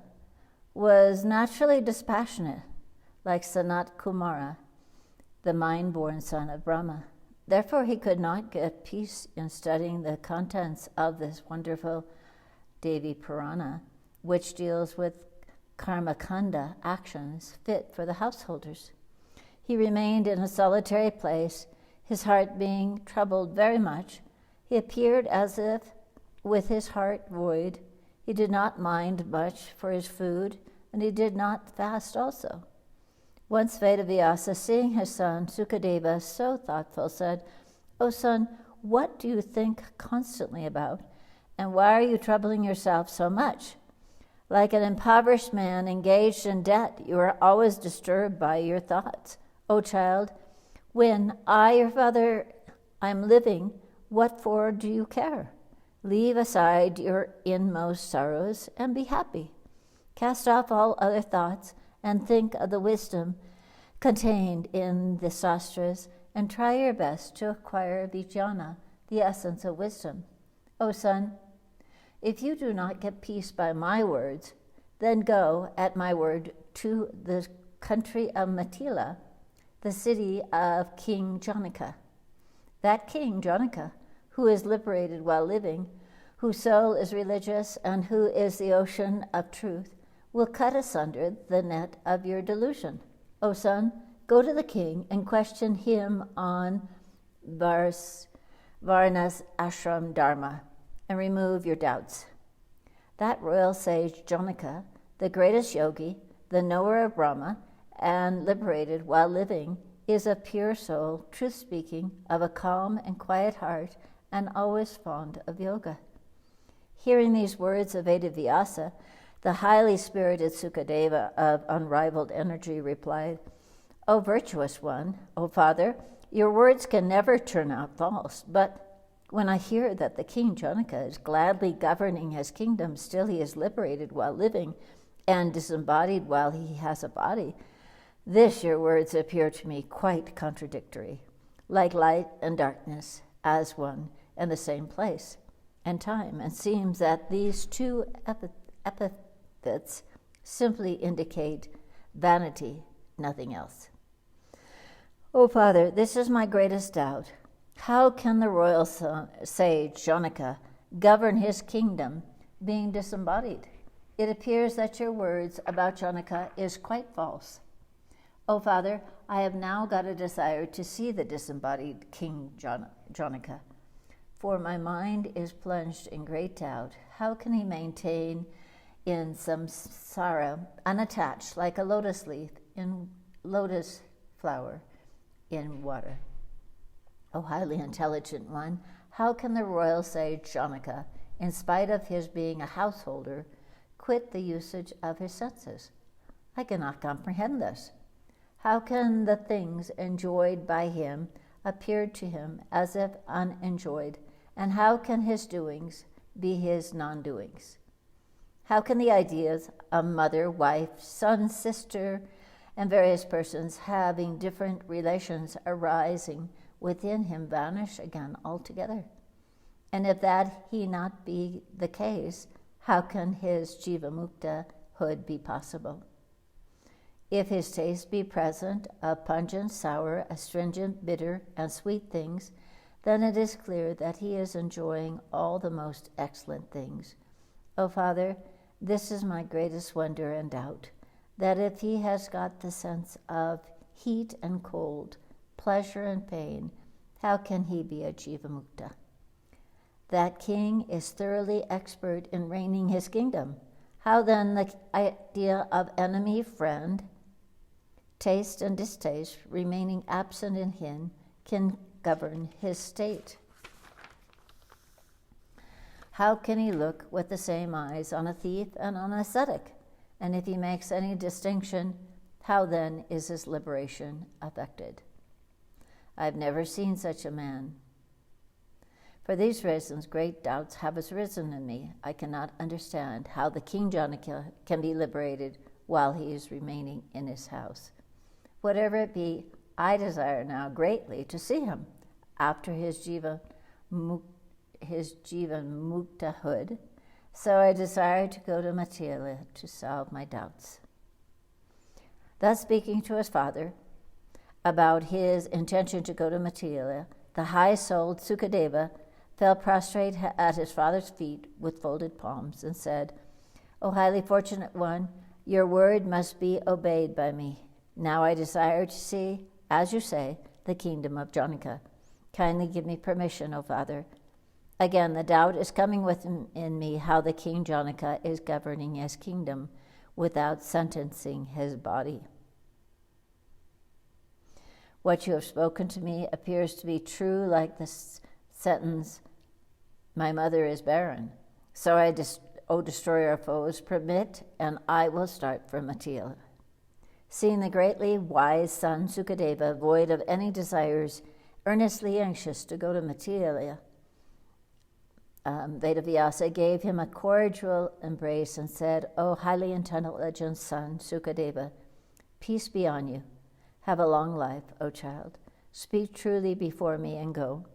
was naturally dispassionate, like Sanat Kumara, the mind-born son of Brahma. Therefore, he could not get peace in studying the contents of this wonderful Devi Purana, which deals with karmakanda, actions fit for the householders. He remained in a solitary place, his heart being troubled very much. He appeared as if with his heart void. He did not mind much for his food, and he did not fast also. Once Vedavyasa, seeing his son Sukadeva so thoughtful, said, "O son, what do you think constantly about, and why are you troubling yourself so much? Like an impoverished man engaged in debt, you are always disturbed by your thoughts. O child, when I, your father, am living, what for do you care? Leave aside your inmost sorrows and be happy. Cast off all other thoughts and think of the wisdom contained in the sastras, and try your best to acquire vijnana, the essence of wisdom. O son, if you do not get peace by my words, then go, at my word, to the country of Mithila, the city of King Janaka. That King Janaka, who is liberated while living, whose soul is religious, and who is the ocean of truth, will cut asunder the net of your delusion. O son, go to the king and question him on Varna's ashram dharma, and remove your doubts. That royal sage Janaka, the greatest yogi, the knower of Brahma, and liberated while living, is a pure soul, truth-speaking, of a calm and quiet heart, and always fond of yoga." Hearing these words of Vedavyasa, the highly spirited Sukadeva of unrivaled energy replied, "O virtuous one, O father, your words can never turn out false, but when I hear that the king Janaka is gladly governing his kingdom, still he is liberated while living and disembodied while he has a body, this your words appear to me quite contradictory, like light and darkness as one and the same place and time, and seems that these two epithets simply indicate vanity, nothing else. O father, this is my greatest doubt. How can the royal sage Janaka govern his kingdom being disembodied? It appears that your words about Janaka is quite false. O father, I have now got a desire to see the disembodied King Janaka, for my mind is plunged in great doubt. How can he maintain in samsara, unattached like a lotus leaf in lotus flower in water? O highly intelligent one, how can the royal sage Janaka, in spite of his being a householder, quit the usage of his senses? I cannot comprehend this. How can the things enjoyed by him appear to him as if unenjoyed, and how can his doings be his non-doings? How can the ideas of mother, wife, son, sister, and various persons having different relations arising within him vanish again altogether? And if that he not be the case, how can his jivamukta-hood be possible? If his taste be present of pungent, sour, astringent, bitter, and sweet things, then it is clear that he is enjoying all the most excellent things. O Father, this is my greatest wonder and doubt, that if he has got the sense of heat and cold, pleasure and pain, how can he be a jivamukta? That king is thoroughly expert in reigning his kingdom. How then the idea of enemy, friend, Taste and distaste, remaining absent in him, can govern his state. How can he look with the same eyes on a thief and on an ascetic? And if he makes any distinction, how then is his liberation affected? I have never seen such a man. For these reasons, great doubts have arisen in me. I cannot understand how the King Janaka can be liberated while he is remaining in his house. Whatever it be, I desire now greatly to see him after his jivan muktahood. So I desire to go to Mathila to solve my doubts. Thus speaking to his father about his intention to go to Mathila, the high-souled Sukadeva fell prostrate at his father's feet with folded palms and said, "O highly fortunate one, your word must be obeyed by me. Now I desire to see, as you say, the kingdom of Janaka. Kindly give me permission, O father." Again, the doubt is coming within me how the King Janaka is governing his kingdom without sentencing his body. What you have spoken to me appears to be true, like the sentence, "My mother is barren." So O destroyer of foes, permit, and I will start for Mathila. Seeing the greatly wise son Sukadeva, void of any desires, earnestly anxious to go to Mathila, Vedavyasa gave him a cordial embrace and said, "O highly intelligent son Sukadeva, peace be on you. Have a long life, O child. Speak truly before me and go.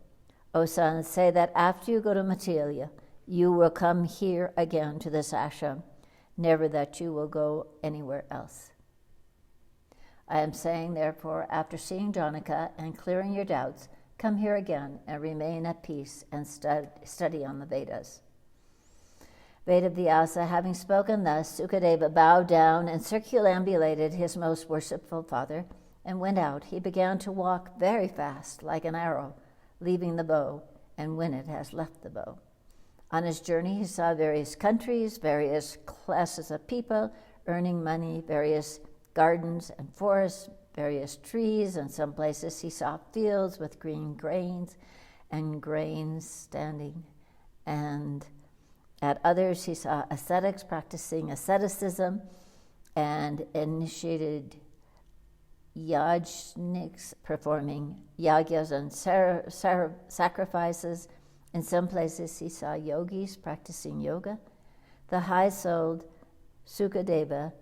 O son, say that after you go to Mathila, you will come here again to this ashram, never that you will go anywhere else. I am saying, therefore, after seeing Janaka and clearing your doubts, come here again and remain at peace and study on the Vedas." Vedavyasa, having spoken thus, Sukadeva bowed down and circumambulated his most worshipful father and went out. He began to walk very fast, like an arrow, leaving the bow, and when it has left the bow. On his journey, he saw various countries, various classes of people earning money, various gardens and forests, various trees. In some places he saw fields with green grains and grains standing, and at others he saw ascetics practicing asceticism and initiated yajniks performing yagyas and sacrifices. In some places he saw yogis practicing yoga. The high-souled Sukadeva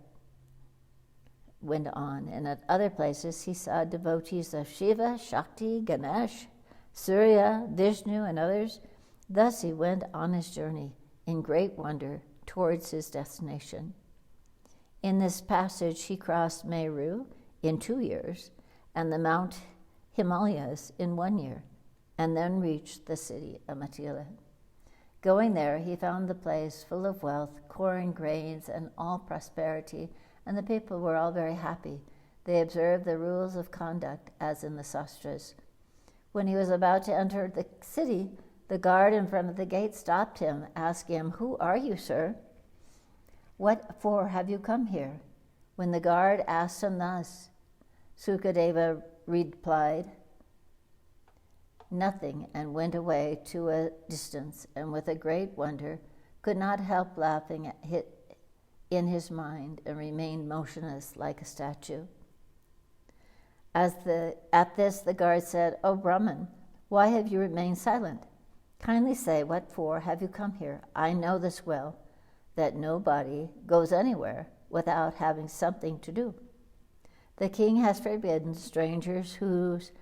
went on, and at other places he saw devotees of Shiva, Shakti, Ganesh, Surya, Vishnu, and others. Thus he went on his journey in great wonder towards his destination. In this passage he crossed Meru in 2 years and the Mount Himalayas in 1 year, and then reached the city of Mathila. Going there, he found the place full of wealth, corn, grains, and all prosperity, and the people were all very happy. They observed the rules of conduct as in the sastras. When he was about to enter the city, the guard in front of the gate stopped him, asking him, "Who are you, sir? What for have you come here?" When the guard asked him thus, Sukadeva replied, "Nothing," and went away to a distance, and with a great wonder could not help laughing in his mind and remained motionless like a statue. At this, the guard said, "O Brahman, why have you remained silent? Kindly say, what for have you come here? I know this well, that nobody goes anywhere without having something to do. The king has forbidden strangers whose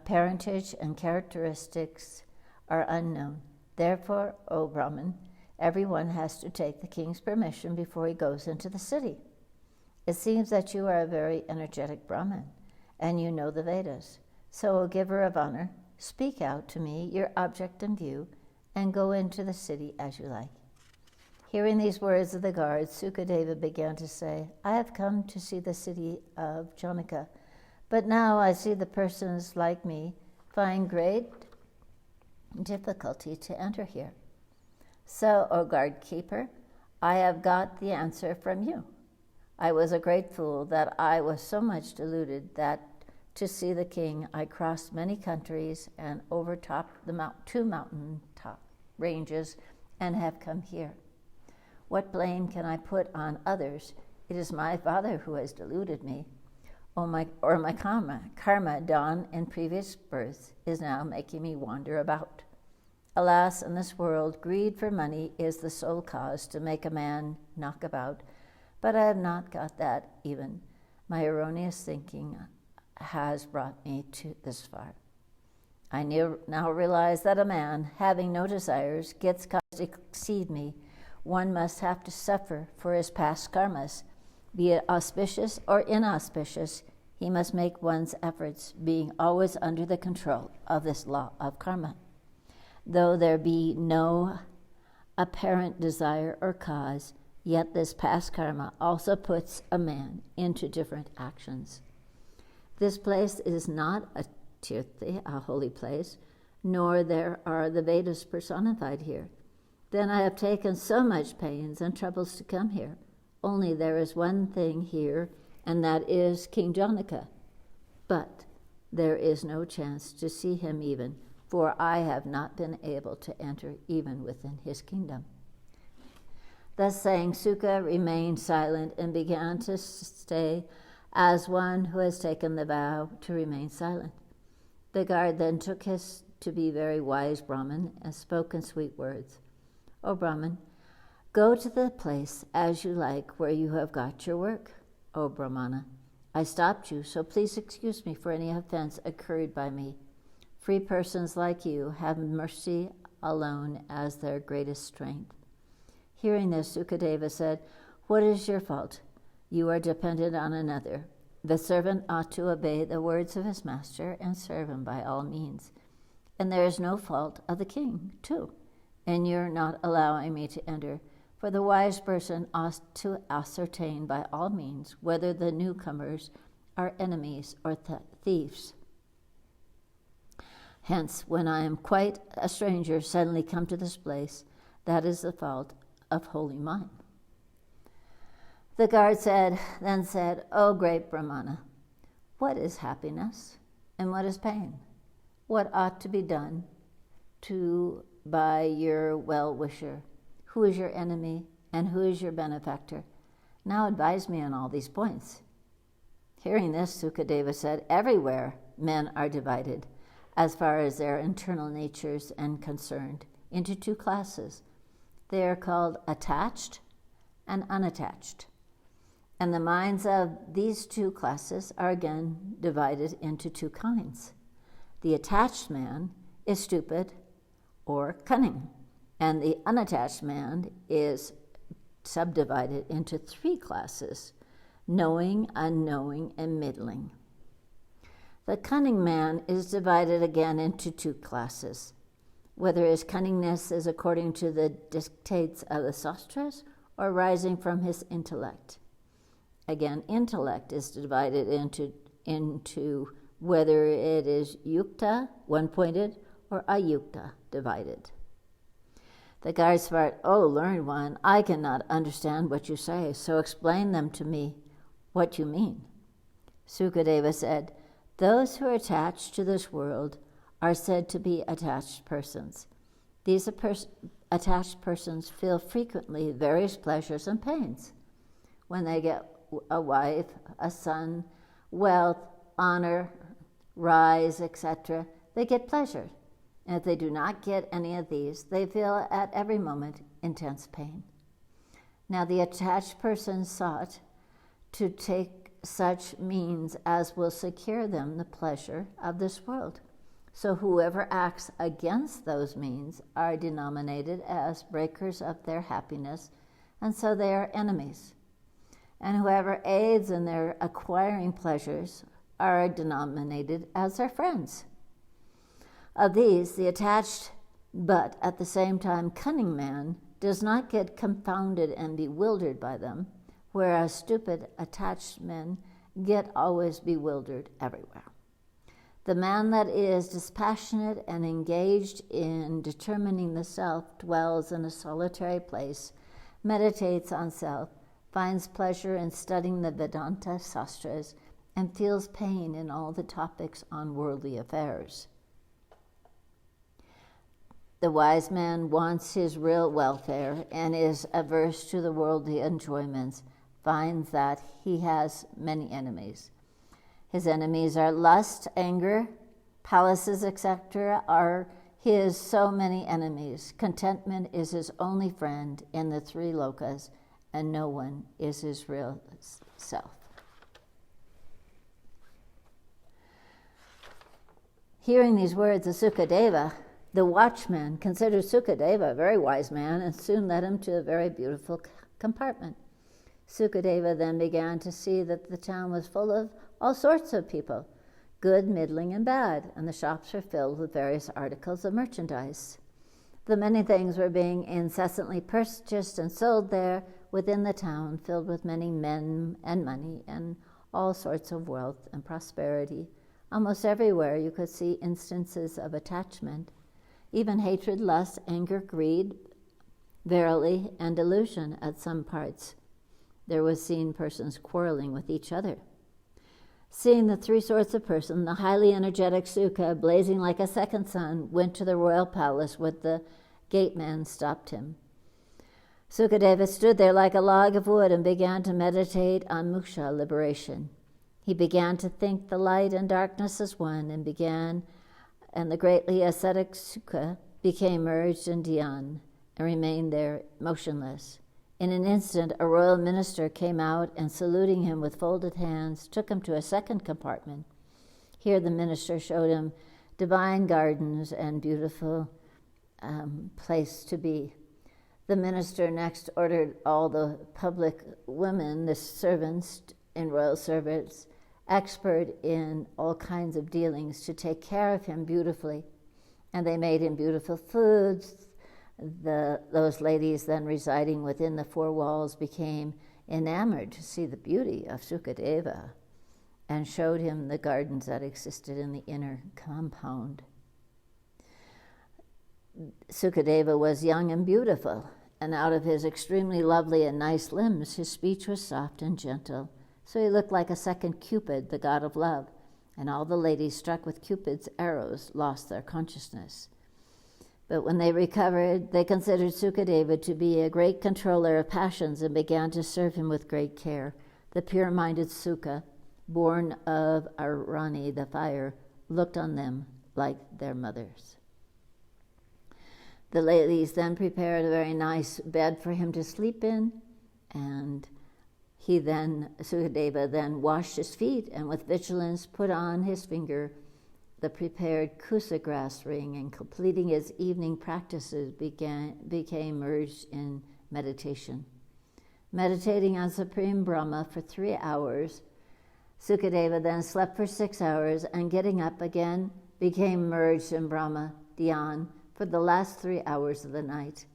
parentage and characteristics are unknown. Therefore, O Brahman, everyone has to take the king's permission before he goes into the city. It seems that you are a very energetic Brahman, and you know the Vedas. So, O giver of honor, speak out to me your object in view, and go into the city as you like." Hearing these words of the guard, Sukadeva began to say, "I have come to see the city of Janaka, but now I see the persons like me find great difficulty to enter here. So, O guard keeper, I have got the answer from you. I was a great fool that I was so much deluded that to see the king I crossed many countries and overtopped the two mountain top ranges and have come here. What blame can I put on others? It is my father who has deluded me. My karma done in previous births is now making me wander about. Alas, in this world, greed for money is the sole cause to make a man knock about, but I have not got that even. My erroneous thinking has brought me to this far. I now realize that a man, having no desires, gets cause to exceed me. One must have to suffer for his past karmas. Be it auspicious or inauspicious, he must make one's efforts, being always under the control of this law of karma. Though there be no apparent desire or cause, yet this past karma also puts a man into different actions. This place is not a tirthi, a holy place, nor there are the Vedas personified here. Then I have taken so much pains and troubles to come here. Only there is one thing here, and that is King Janaka. But there is no chance to see him even, for I have not been able to enter even within his kingdom. Thus saying, Sukha remained silent and began to stay as one who has taken the vow to remain silent. The guard then took his to be very wise Brahman and spoke in sweet words. O Brahman, go to the place as you like where you have got your work. O Brahmana, I stopped you, so please excuse me for any offense occurred by me. Free persons like you have mercy alone as their greatest strength. Hearing this, Sukadeva said, What is your fault? You are dependent on another. The servant ought to obey the words of his master and serve him by all means. And there is no fault of the king, too, and you're not allowing me to enter. For the wise person ought to ascertain by all means whether the newcomers are enemies or thieves. Hence, when I am quite a stranger suddenly come to this place, that is the fault of holy mind. The guard then said, O great Brahmana, what is happiness and what is pain? What ought to be done by your well-wisher? Who is your enemy and who is your benefactor? Now advise me on all these points. Hearing this, Sukadeva said, Everywhere men are divided, as far as their internal natures are concerned, into two classes. They are called attached and unattached. And the minds of these two classes are again divided into two kinds. The attached man is stupid or cunning, and the unattached man is subdivided into three classes: knowing, unknowing, and middling. The cunning man is divided again into two classes, whether his cunningness is according to the dictates of the Sastras or rising from his intellect. Again, intellect is divided into whether it is yukta, one-pointed, or ayukta, divided. The guard said, O learned one, I cannot understand what you say, so explain them to me what you mean. Sukadeva said, Those who are attached to this world are said to be attached persons. These attached persons feel frequently various pleasures and pains. When they get a wife, a son, wealth, honor, rise, etc., they get pleasure. And if they do not get any of these, they feel at every moment intense pain. Now the attached person sought to take such means as will secure them the pleasure of this world. So whoever acts against those means are denominated as breakers of their happiness, and so they are enemies. And whoever aids in their acquiring pleasures are denominated as their friends. Of these, the attached but at the same time cunning man does not get confounded and bewildered by them, whereas stupid attached men get always bewildered everywhere. The man that is dispassionate and engaged in determining the self dwells in a solitary place, meditates on self, finds pleasure in studying the Vedanta Sastras, and feels pain in all the topics on worldly affairs. The wise man wants his real welfare and is averse to the worldly enjoyments, finds that he has many enemies. His enemies are lust, anger, palaces, etc. are his so many enemies. Contentment is his only friend in the three lokas, and no one is his real self. Hearing these words of Sukadeva, the watchman considered Sukadeva a very wise man and soon led him to a very beautiful compartment. Sukadeva then began to see that the town was full of all sorts of people, good, middling, and bad, and the shops were filled with various articles of merchandise. The many things were being incessantly purchased and sold there within the town, filled with many men and money and all sorts of wealth and prosperity. Almost everywhere you could see instances of attachment, even hatred, lust, anger, greed, verily, and delusion at some parts. There was seen persons quarreling with each other. Seeing the three sorts of person, the highly energetic Sukha, blazing like a second sun, went to the royal palace where the gateman stopped him. Sukadeva stood there like a log of wood and began to meditate on moksha, liberation. He began to think the light and darkness as one, and the greatly ascetic Sukha became merged in dhyan and remained there motionless. In an instant, a royal minister came out and, saluting him with folded hands, took him to a second compartment. Here the minister showed him divine gardens and beautiful place to be. The minister next ordered all the public women, the servants in royal service, expert in all kinds of dealings, to take care of him beautifully. And they made him beautiful foods. Those ladies then residing within the four walls became enamored to see the beauty of Sukadeva and showed him the gardens that existed in the inner compound. Sukadeva was young and beautiful, and out of his extremely lovely and nice limbs, his speech was soft and gentle. So he looked like a second Cupid, the god of love, and all the ladies struck with Cupid's arrows lost their consciousness. But when they recovered, they considered Sukadeva to be a great controller of passions and began to serve him with great care. The pure-minded Sukha, born of Arani, the fire, looked on them like their mothers. The ladies then prepared a very nice bed for him to sleep in, and Sukadeva then washed his feet and with vigilance put on his finger the prepared kusa grass ring, and completing his evening practices became merged in meditation. Meditating on Supreme Brahma for 3 hours, Sukadeva then slept for 6 hours and getting up again became merged in Brahma dhyan for the last 3 hours of the night.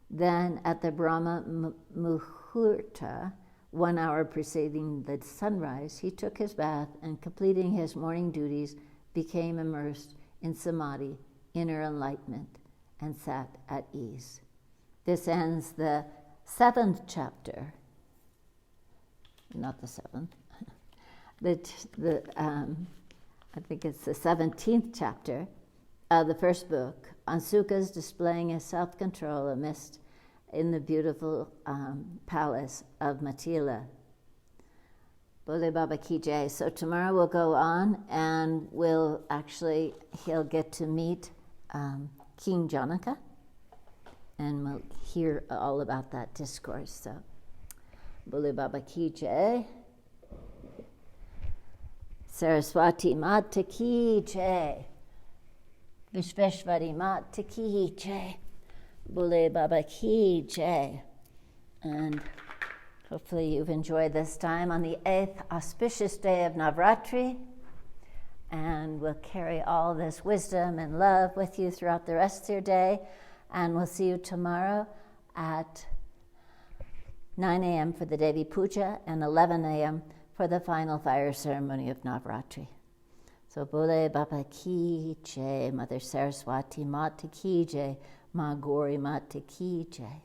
Then at the Brahma Muhurta, 1 hour preceding the sunrise, he took his bath and completing his morning duties became immersed in samadhi, inner enlightenment, and sat at ease. This ends the 7th chapter. Not the 7th. I think it's the 17th chapter of the first book on Sukhas displaying his self-control amidst in the beautiful palace of Matila. Bole Baba Ki Jai. So tomorrow we'll go on and he'll get to meet King Janaka, and we'll hear all about that discourse. So Bole Baba Ki Jai. Saraswati Mata Ki Jai. Vishveshwari Mata Ki Jai. Bole Baba Ki Jai. And hopefully you've enjoyed this time on the 8th auspicious day of Navratri, and we'll carry all this wisdom and love with you throughout the rest of your day, and we'll see you tomorrow at 9 a.m. for the Devi Puja and 11 a.m. for the final fire ceremony of Navratri. So Bole Baba Ki Jai, Mother Saraswati Mata Ki Jai, Ma Gauri Mata Ki Jai.